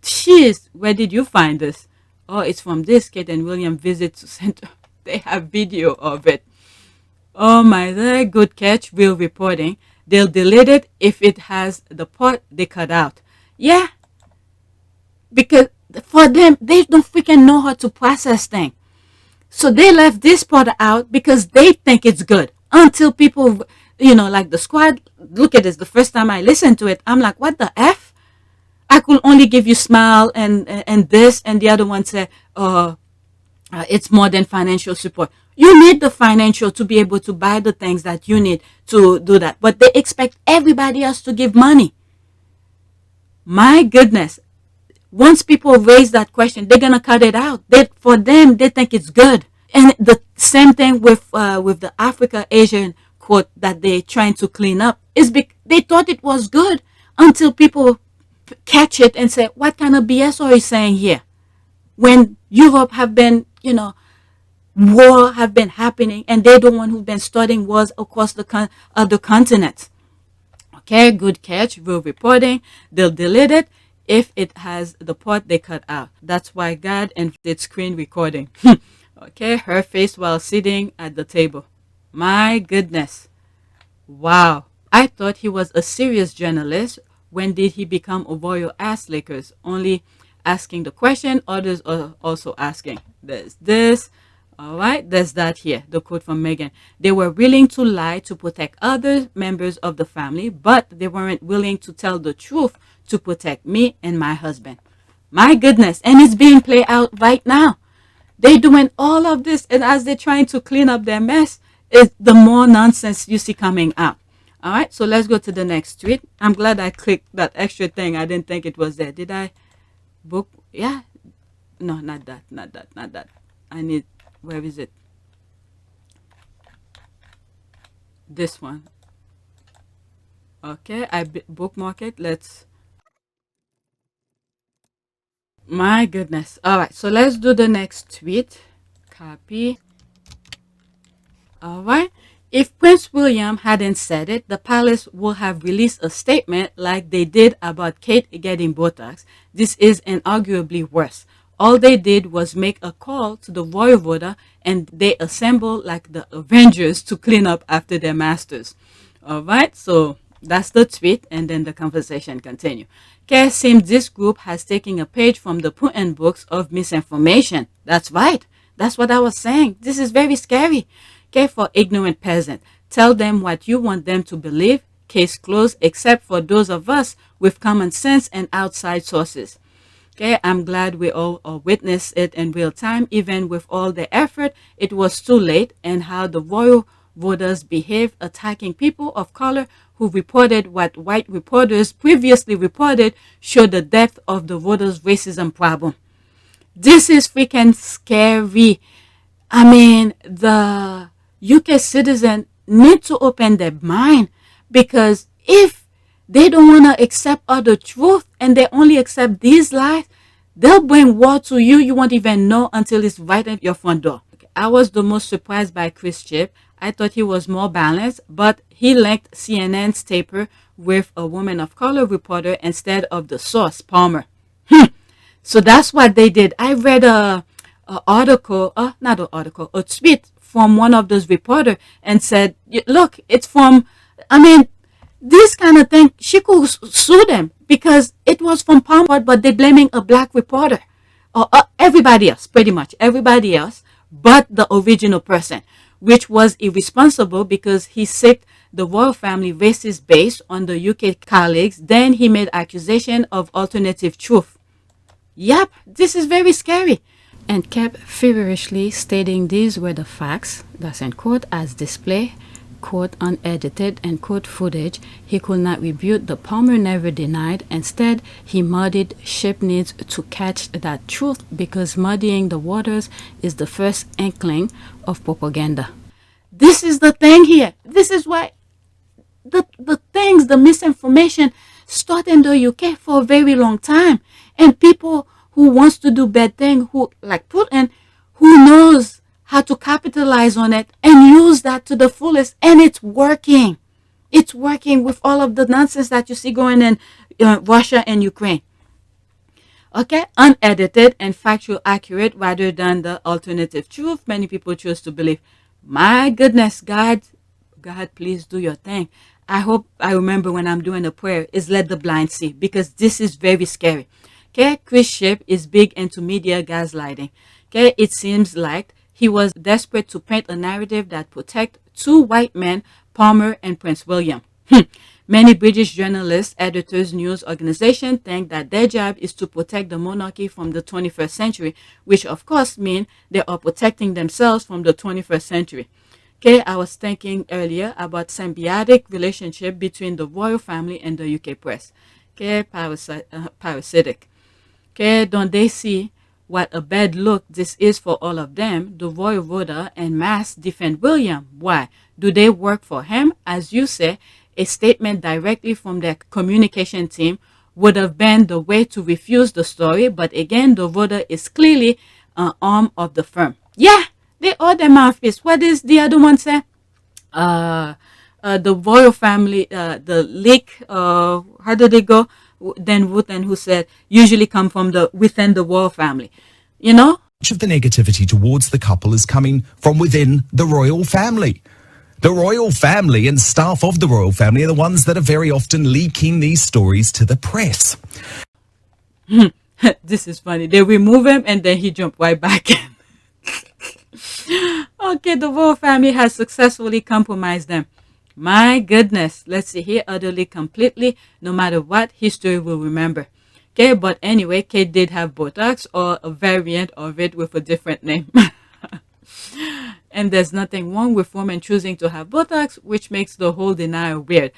Jeez, where did you find this? Oh, it's from this Kate and William visit to center. They have video of it. Oh my, very good catch, real reporting. They'll delete it if it has the part they cut out. Yeah, because for them, they don't freaking know how to process things. So they left this part out because they think it's good. Until people, you know, like the squad, look at this. The first time I listened to it, I'm like, what the F? I could only give you smile and this, and the other one said, it's more than financial support. You need the financial to be able to buy the things that you need to do that. But they expect everybody else to give money. My goodness. Once people raise that question, they're going to cut it out. For them, they think it's good. And the same thing with the Africa-Asian quote that they're trying to clean up. They thought it was good until people catch it and say, what kind of BS are you saying here? When Europe have been, war have been happening, and they're the one who've been starting wars across the other continents. Okay, good catch. Real reporting. They'll delete it if it has the part they cut out. That's why God invented screen recording. Okay, her face while sitting at the table. My goodness. Wow. I thought he was a serious journalist. When did he become a royal ass lickers? Only asking the question, others are also asking. There's this. All right, there's that here, the quote from Meghan. They were willing to lie to protect other members of the family, but they weren't willing to tell the truth to protect me and my husband. My goodness, and it's being played out right now. They're doing all of this, and as they're trying to clean up their mess, the more nonsense you see coming out. All right, so let's go to the next tweet. I'm glad I clicked that extra thing. I didn't think it was there. Did I book? Yeah. No, not that. I need, where is it? This one. Okay, I bookmark it. Let's. My goodness. All right, so let's do the next tweet. Copy. All right. If Prince William hadn't said it, the palace would have released a statement like they did about Kate getting Botox. This is inarguably worse. All they did was make a call to the royal voter, and they assembled like the Avengers to clean up after their masters. All right, so that's the tweet, and then the conversation continue. Okay, seems this group has taken a page from the Putin books of misinformation. That's right. That's what I was saying. This is very scary. Okay, for ignorant peasant. Tell them what you want them to believe. Case closed, except for those of us with common sense and outside sources. Okay, I'm glad we all witnessed it in real time. Even with all the effort, it was too late. And how the royal voters behaved, attacking people of color who reported what white reporters previously reported, showed the depth of the voters' racism problem. This is freaking scary. I mean, the UK citizen need to open their mind, because if they don't want to accept other truth and they only accept these lies, they'll bring war to you. You won't even know until it's right at your front door. Okay. I was the most surprised by Chris Chip. I thought he was more balanced, but he linked CNN's taper with a woman of color reporter instead of the source, Palmer. So that's what they did. I read a tweet from one of those reporters and said, look, it's from, I mean, this kind of thing, she could sue them because it was from Palmer, but they're blaming a black reporter. Or everybody else, pretty much everybody else, but the original person, which was irresponsible because he sicked the royal family racist based on the UK colleagues. Then he made accusation of alternative truth. Yep, this is very scary. And kept feverishly stating these were the facts, that's in quote, as display, quote, unedited, and quote, footage. He could not rebut the Palmer never denied. Instead, he muddied. Ship needs to catch that truth, because muddying the waters is the first inkling of propaganda. This is the thing here. This is why the misinformation start in the UK for a very long time. And people who wants to do bad things, who like Putin, who knows how to capitalize on it and use that to the fullest, and it's working. It's working with all of the nonsense that you see going in Russia and Ukraine. Okay, unedited and factual accurate rather than the alternative truth many people choose to believe. My goodness, God, please do your thing. I hope I remember when I'm doing a prayer is let the blind see, because this is very scary. Okay, Chris Ship is big into media gaslighting. Okay, it seems like he was desperate to paint a narrative that protect two white men, Palmer and Prince William. Many British journalists, editors, news organizations think that their job is to protect the monarchy from the 21st century, which of course means they are protecting themselves from the 21st century. Okay, I was thinking earlier about symbiotic relationship between the royal family and the UK press. Okay, parasitic. Okay, don't they see what a bad look this is for all of them? The royal voter and mass defend William. Why? Do they work for him? As you say, a statement directly from their communication team would have been the way to refuse the story, but again, the voter is clearly an arm of the firm. Yeah, they are the mouthpiece. What is the other one say? The royal family, the leak, how did it go? Then Wooten, who said, usually come from within the royal family. You know? Much of the negativity towards the couple is coming from within the royal family. The royal family and staff of the royal family are the ones that are very often leaking these stories to the press. This is funny. They remove him and then he jumped right back in. Okay, the royal family has successfully compromised them. My goodness. Let's see here. Utterly, completely, no matter what, history will remember. Okay, but anyway, Kate did have Botox or a variant of it with a different name. And there's nothing wrong with women choosing to have Botox, which makes the whole denial weird.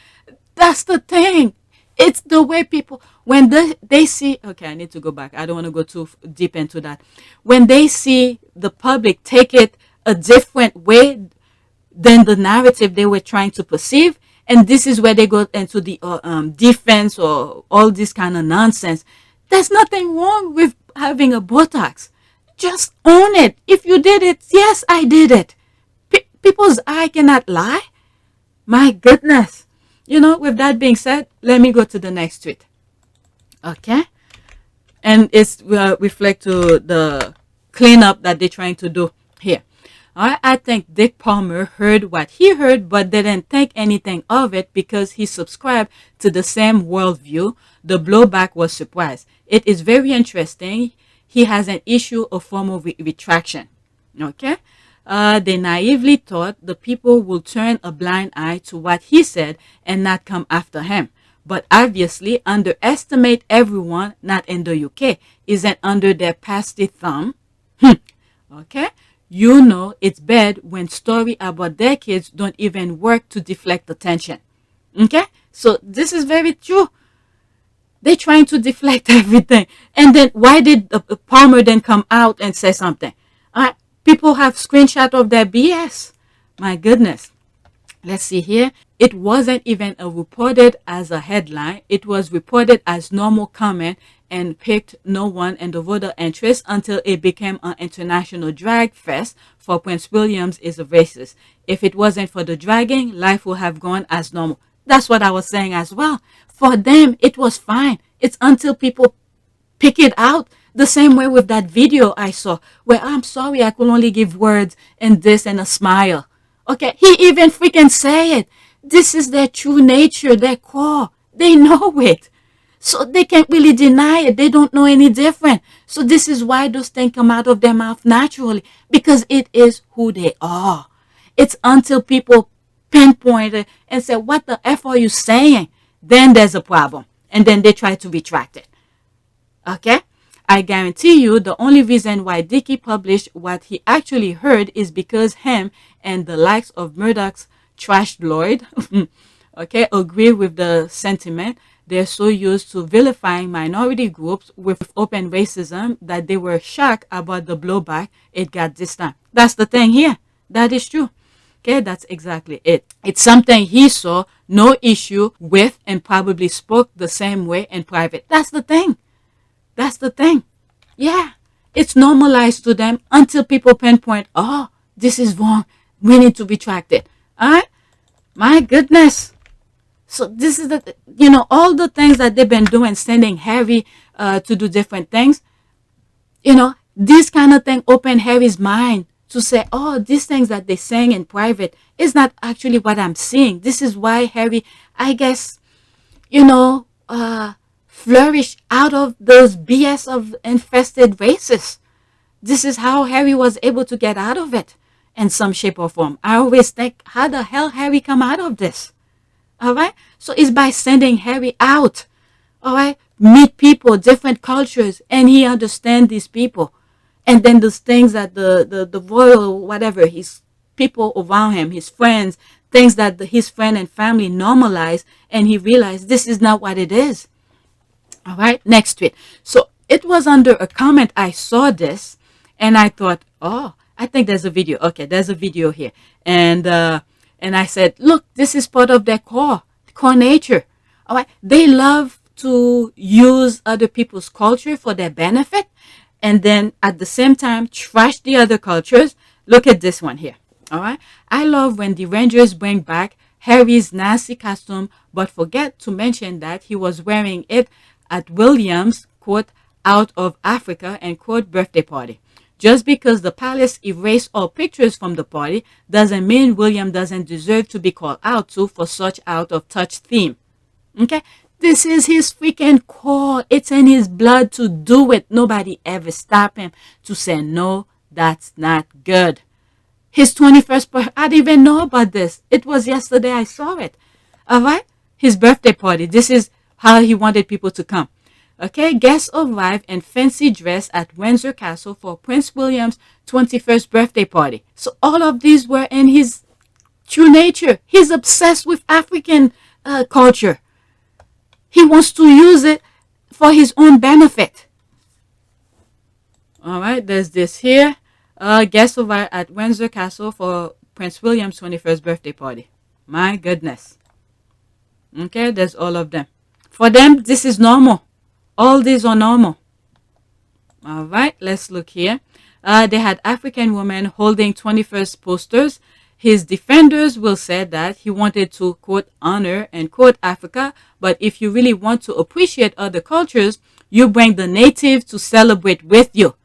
That's the thing. It's the way people, when they see, okay, I need to go back. I don't want to go too deep into that. When they see the public take it a different way than the narrative they were trying to perceive, and this is where they go into the defense or all this kind of nonsense. There's nothing wrong with having a Botox. Just own it. If you did it, yes, I did it. People's eye cannot lie. My goodness. You know, with that being said, let me go to the next tweet. Okay? And it's reflect to the cleanup that they're trying to do here. All right, I think Dick Palmer heard what he heard, but didn't think anything of it because he subscribed to the same worldview. The blowback was surprise. It is very interesting. He has an issue of formal retraction. Okay? They naively thought the people will turn a blind eye to what he said and not come after him. But obviously underestimate everyone not in the UK isn't under their pasty thumb. Okay? You know it's bad when story about their kids don't even work to deflect attention. Okay? So this is very true. They're trying to deflect everything. And then why did Palmer then come out and say something? People have screenshot of their BS. My goodness. Let's see here. It wasn't even reported as a headline. It was reported as normal comment and picked no one in the voter interest until it became an international drag fest for Prince William is a racist. If it wasn't for the dragging, life would have gone as normal. That's what I was saying as well. For them, it was fine. It's until people pick it out. The same way with that video I saw where I'm sorry, I could only give words and this and a smile. Okay, he even freaking say it. This is their true nature, their core. They know it. So they can't really deny it. They don't know any different. So this is why those things come out of their mouth naturally, because it is who they are. It's until people pinpoint it and say, what the F are you saying? Then there's a problem. And then they try to retract it. Okay? I guarantee you the only reason why Dickie published what he actually heard is because him and the likes of Murdoch's trashed Lloyd, okay, agree with the sentiment. They're so used to vilifying minority groups with open racism that they were shocked about the blowback it got this time. That's the thing here. That is true. Okay, that's exactly it. It's something he saw no issue with and probably spoke the same way in private. That's the thing. That's the thing. Yeah, it's normalized to them until people pinpoint, oh, this is wrong. We need to retract it. All right? My goodness. So this is the, all the things that they've been doing, sending Harry to do different things. This kind of thing open Harry's mind to say, oh, these things that they're saying in private is not actually what I'm seeing. This is why Harry, I guess, flourish out of those BS of infested racists. This is how Harry was able to get out of it in some shape or form. I always think, how the hell Harry come out of this? All right. So it's by sending Harry out. All right. Meet people, different cultures, and he understands these people. And then those things that the royal, whatever, his people around him, his friends, things that his friend and family normalize, and he realized this is not what it is. All right, next tweet. So it was under a comment. I saw this, and I thought, oh, I think there's a video. Okay, there's a video here, and I said, look, this is part of their core nature. All right, they love to use other people's culture for their benefit, and then at the same time trash the other cultures. Look at this one here. All right, I love when the Rangers bring back Harry's Nazi costume, but forget to mention that he was wearing it at William's, quote, out of Africa, and quote, birthday party. Just because the palace erased all pictures from the party doesn't mean William doesn't deserve to be called out to for such out of touch theme. Okay, this is his freaking core. It's in his blood to do it. Nobody ever stopped him to say, no, that's not good. His 21st birthday, I didn't even know about this. It was yesterday I saw it. All right? His birthday party. This is how he wanted people to come. Okay? Guests arrived in fancy dress at Windsor Castle for Prince William's 21st birthday party. So all of these were in his true nature. He's obsessed with African culture. He wants to use it for his own benefit. All right? There's this here. Guests arrived at Windsor Castle for Prince William's 21st birthday party. My goodness. Okay, there's all of them. For them, this is normal. All these are normal. All right, let's look here. They had African women holding 21st posters. His defenders will say that he wanted to, quote, honor and quote Africa. But if you really want to appreciate other cultures, you bring the natives to celebrate with you.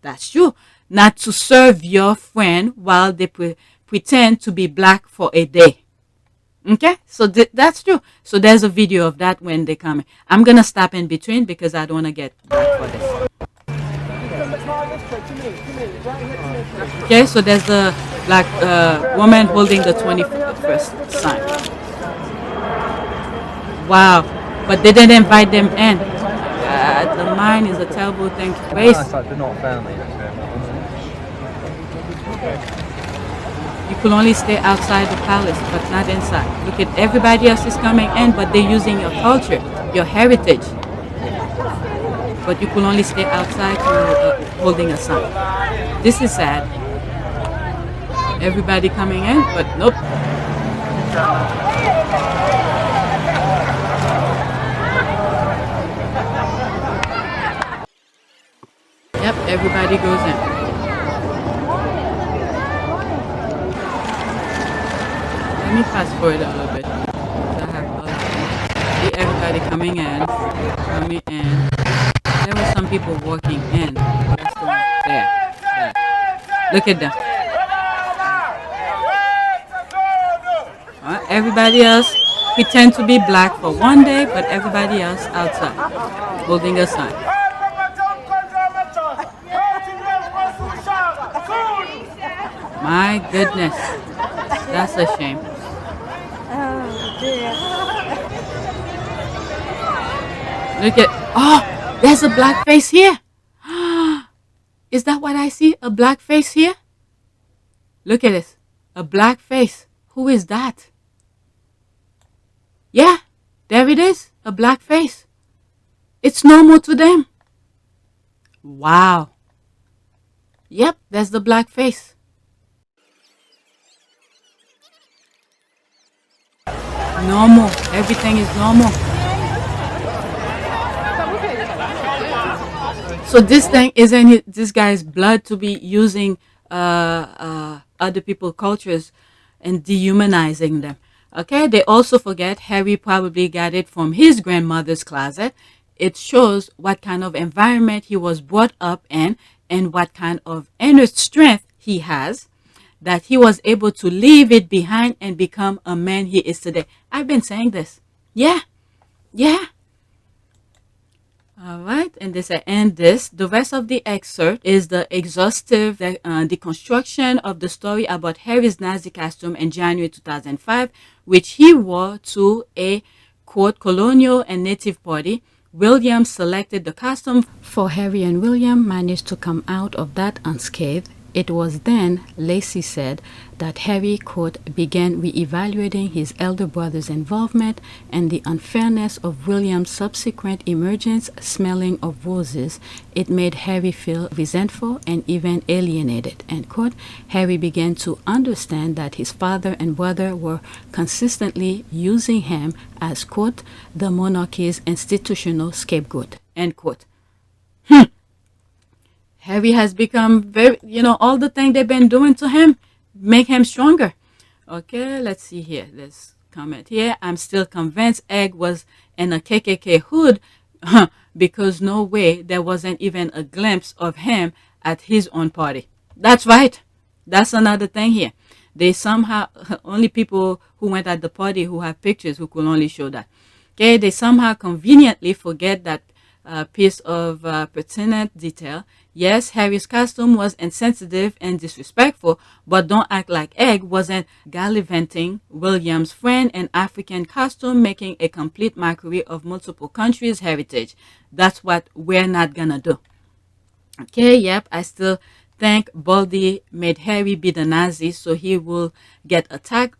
That's true. Not to serve your friend while they pretend to be black for a day. Okay, so that's true. So there's a video of that when they come. I'm going to stop in between because I don't want to get back for this. Okay, so there's a black woman holding the 21st sign. Wow, but they didn't invite them in. The mind is a terrible thing to waste. They're not family. You could only stay outside the palace, but not inside. Look at everybody else is coming in, but they're using your culture, your heritage. But you could only stay outside to, holding a sign. This is sad. Everybody coming in, but nope. Yep, everybody goes in. Let me fast forward a little bit. So I have see everybody coming in. There were some people walking in. That's the one there. Look at them. Everybody else pretend to be black for one day, but everybody else outside holding a sign. My goodness, that's a shame. Look at, oh, there's a black face here. Is that what I see? A black face here? Look at this. A black face. Who is that? Yeah, there it is. A black face. It's normal to them. Wow. Yep, there's the black face. Normal. Everything is normal. So this thing isn't this guy's blood to be using other people's cultures and dehumanizing them. Okay, they also forget Harry probably got it from his grandmother's closet. It shows what kind of environment he was brought up in and what kind of inner strength he has, that he was able to leave it behind and become a man he is today. I've been saying this. Yeah. All right, and they say, and this, the rest of the excerpt is the exhaustive deconstruction of the story about Harry's Nazi costume in January 2005, which he wore to a, quote, colonial and native party. William selected the costume for Harry, and William managed to come out of that unscathed. It was then, Lacey said, that Harry, quote, began re-evaluating his elder brother's involvement and the unfairness of William's subsequent emergence, smelling of roses. It made Harry feel resentful and even alienated, end quote. Harry began to understand that his father and brother were consistently using him as, quote, the monarchy's institutional scapegoat, end quote. Harry has become very, all the things they've been doing to him make him stronger. Okay, let's see here. This comment here. I'm still convinced Egg was in a KKK hood because no way there wasn't even a glimpse of him at his own party. That's right. That's another thing here. They somehow, only people who went at the party who have pictures who could only show that. Okay, they somehow conveniently forget that piece of pertinent detail. Yes, Harry's costume was insensitive and disrespectful, but don't act like Egg wasn't gallivanting William's friend in African costume, making a complete mockery of multiple countries' heritage. That's what we're not gonna do. Okay, yep, I still think Baldy made Harry be the Nazi so he will get attacked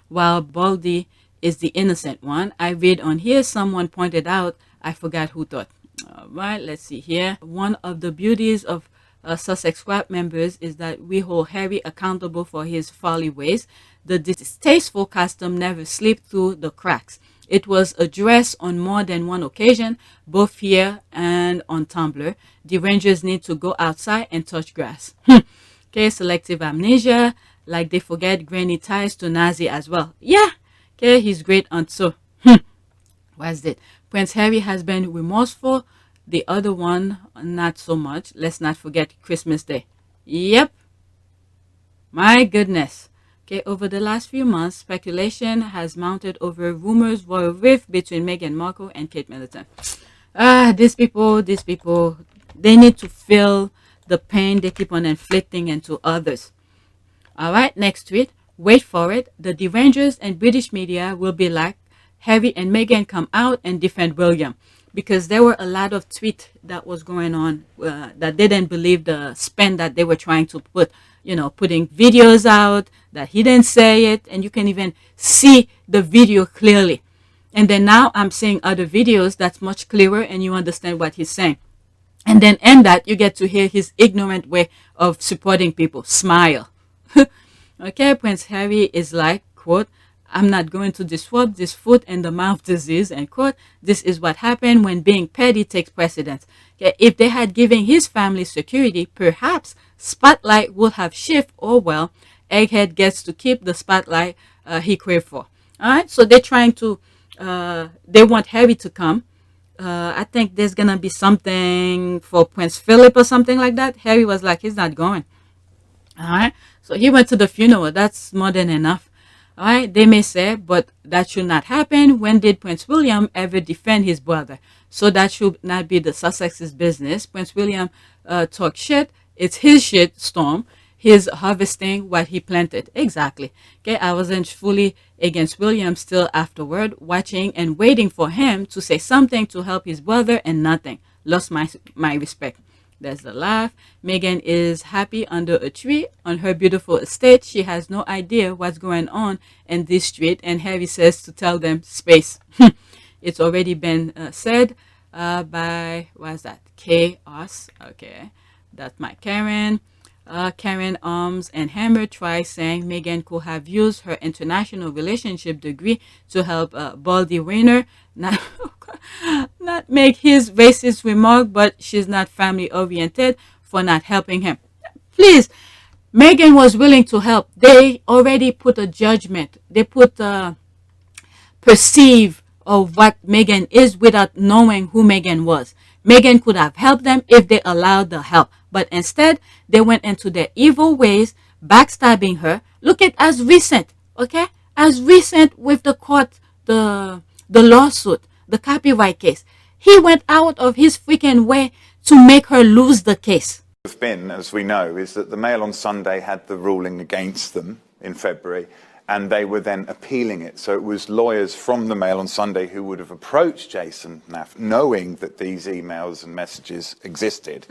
while Baldy is the innocent one. I read on here, someone pointed out, I forgot who thought. All right, let's see here. One of the beauties of Sussex Squad members is that we hold Harry accountable for his folly ways. The distasteful costume never slipped through the cracks. It was addressed on more than one occasion, both here and on Tumblr. The Rangers need to go outside and touch grass. Okay, selective amnesia, like they forget Granny ties to Nazi as well. Yeah, okay, his great aunt so. What's it? Prince Harry has been remorseful. The other one, not so much. Let's not forget Christmas Day. Yep. My goodness. Okay, over the last few months, speculation has mounted over rumors royal rift between Meghan Markle and Kate Middleton. These people, they need to feel the pain they keep on inflicting into others. All right, next tweet. Wait for it. The derangers and British media will be like, Harry and Meghan come out and defend William, because there were a lot of tweets that was going on that didn't believe the spin that they were trying to put, putting videos out that he didn't say it, and you can even see the video clearly. And then now I'm seeing other videos that's much clearer and you understand what he's saying. And then in that you get to hear his ignorant way of supporting people. Smile. Okay, Prince Harry is like, quote, I'm not going to disrupt this foot and the mouth disease, end quote. This is what happened when being petty takes precedence. Okay, if they had given his family security, perhaps spotlight would have shifted, or well, Egghead gets to keep the spotlight he craved for. All right, so they're trying to, they want Harry to come. I think there's going to be something for Prince Philip or something like that. Harry was like, he's not going. All right, so he went to the funeral. That's more than enough. All right, they may say, but that should not happen. When did Prince William ever defend his brother? So that should not be the Sussex's business. Prince William talk shit. It's his shit storm. He's harvesting what he planted. Exactly. Okay, I wasn't fully against William still afterward, watching and waiting for him to say something to help his brother, and nothing. Lost my respect. There's the laugh. Meghan is happy under a tree on her beautiful estate. She has no idea what's going on in this street. And Harry says to tell them, space. It's already been said by, what's that? Chaos. Okay, that's my Karen. Karen Arms and Hammer tries saying Meghan could have used her international relationship degree to help Baldy Rayner not make his racist remark, but she's not family oriented for not helping him. Please, Meghan was willing to help. They already put a judgment. They put perceive of what Meghan is without knowing who Meghan was. Meghan could have helped them if they allowed the help. But instead, they went into their evil ways, backstabbing her. Look at as recent, okay? As recent with the court, the lawsuit, the copyright case. He went out of his freaking way to make her lose the case. Have been, as we know, is that the Mail on Sunday had the ruling against them in February, and they were then appealing it. So it was lawyers from the Mail on Sunday who would have approached Jason Naff, knowing that these emails and messages existed.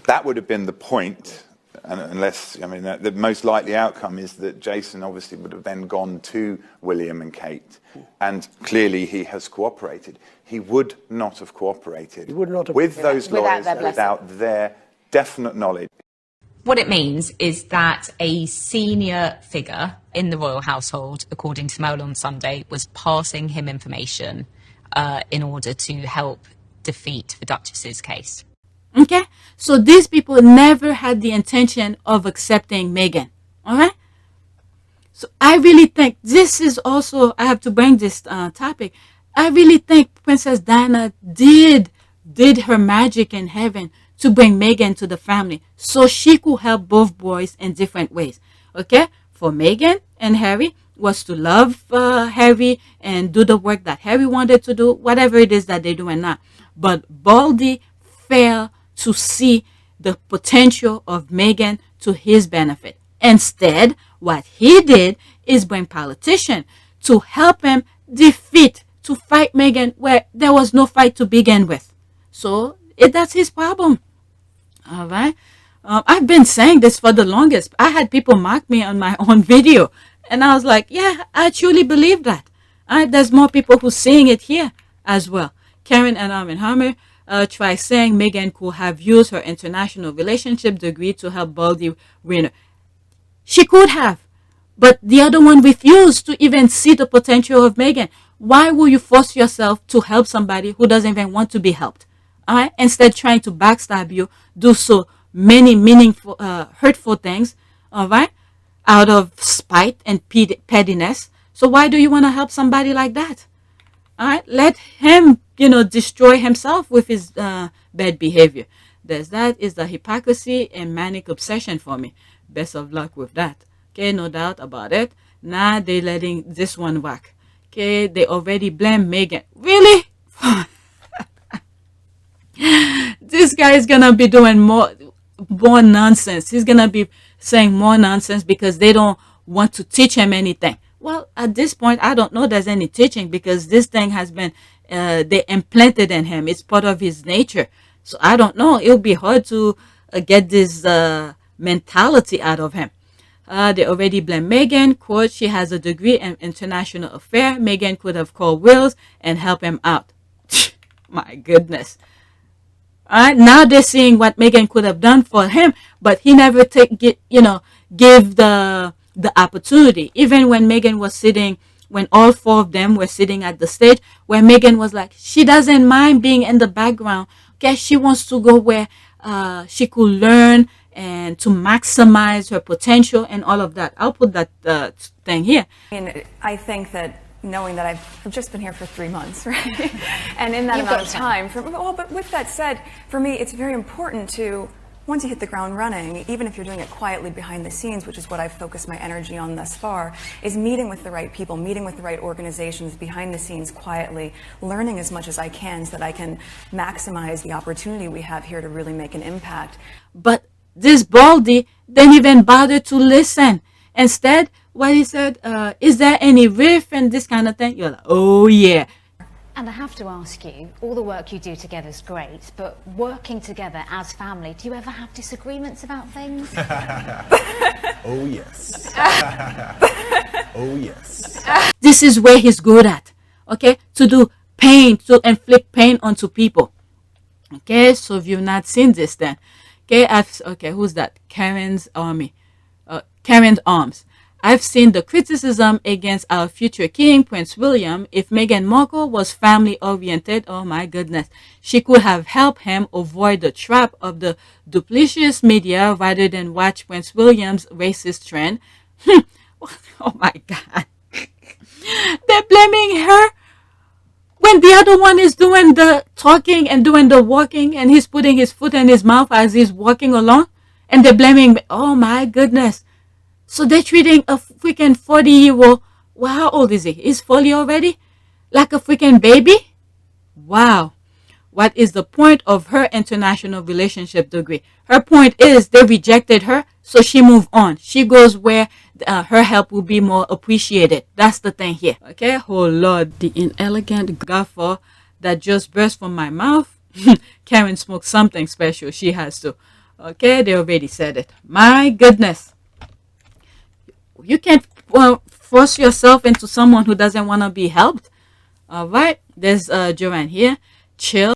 That would have been the point, unless, I mean, the most likely outcome is that Jason obviously would have then gone to William and Kate, and clearly he has cooperated. He would not have cooperated with those lawyers without their definite knowledge. What it means is that a senior figure in the royal household, according to Mail on Sunday, was passing him information in order to help defeat the Duchess's case. Okay? So these people never had the intention of accepting Meghan. All right? So I really think this is also, I have to bring this topic. I really think Princess Diana did her magic in heaven to bring Meghan to the family so she could help both boys in different ways. Okay? For Meghan and Harry was to love Harry and do the work that Harry wanted to do, whatever it is that they're doing now. But Baldy failed to see the potential of Meghan to his benefit. Instead, what he did is bring politicians to help him to fight Meghan where there was no fight to begin with. So that's his problem. All right. I've been saying this for the longest. I had people mock me on my own video, and I was like, yeah, I truly believe that. There's more people who saying it here as well. Karen and Armin Hammer try saying Meghan could have used her international relationship degree to help Baldy win. She could have, but the other one refused to even see the potential of Meghan. Why will you force yourself to help somebody who doesn't even want to be helped? All right? Instead trying to backstab you, do so many meaningful, hurtful things, all right, out of spite and pettiness. So why do you want to help somebody like that? All right? Let him, destroy himself with his bad behavior. That is the hypocrisy and manic obsession for me. Best of luck with that. Okay, no doubt about it. Now they're letting this one whack. Okay, they already blame Meghan. Really? This guy is gonna be doing more nonsense. He's gonna be saying more nonsense because they don't want to teach him anything. Well, at this point, I don't know there's any teaching because this thing has been they implanted in him. It's part of his nature. So I don't know. It'll be hard to get this mentality out of him. They already blame Meghan. Quote, she has a degree in international affairs. Meghan could have called Wills and help him out. My goodness. Now they're seeing what Meghan could have done for him, but he never give the opportunity. Even when Meghan was sitting, when all four of them were sitting at the stage, where Meghan was like, she doesn't mind being in the background. Okay, she wants to go where she could learn and to maximize her potential and all of that. I'll put that thing here. I think that knowing that I've just been here for 3 months, right? And in that amount of time, but with that said, for me, it's very important to, once you hit the ground running, even if you're doing it quietly behind the scenes, which is what I've focused my energy on thus far, is meeting with the right people, meeting with the right organizations behind the scenes quietly, learning as much as I can so that I can maximize the opportunity we have here to really make an impact. But this Baldy didn't even bother to listen. Instead, what he said, is there any riff and this kind of thing? You're like, oh yeah. And I have to ask you, all the work you do together is great, but working together as family, do you ever have disagreements about things? Oh yes. Oh yes. This is where he's good at, okay? To do pain, to inflict pain onto people. Okay, so if you've not seen this then, okay, who's that? Karen's Army. Karen's Arms. I've seen the criticism against our future king, Prince William. If Meghan Markle was family-oriented, oh my goodness, she could have helped him avoid the trap of the duplicitous media rather than watch Prince William's racist trend. Oh my God. They're blaming her when the other one is doing the talking and doing the walking and he's putting his foot in his mouth as he's walking along. And they're blaming me. Oh my goodness. So they're treating a freaking 40-year-old, well, how old is he? He's 40 already? Like a freaking baby? Wow. What is the point of her international relationship degree? Her point is they rejected her, so she moved on. She goes where her help will be more appreciated. That's the thing here. Okay? Oh Lord, the inelegant guffaw that just burst from my mouth. Karen smoked something special. She has to. Okay? They already said it. My goodness. You can't force yourself into someone who doesn't want to be helped. All right? There's Joanne here. Chill.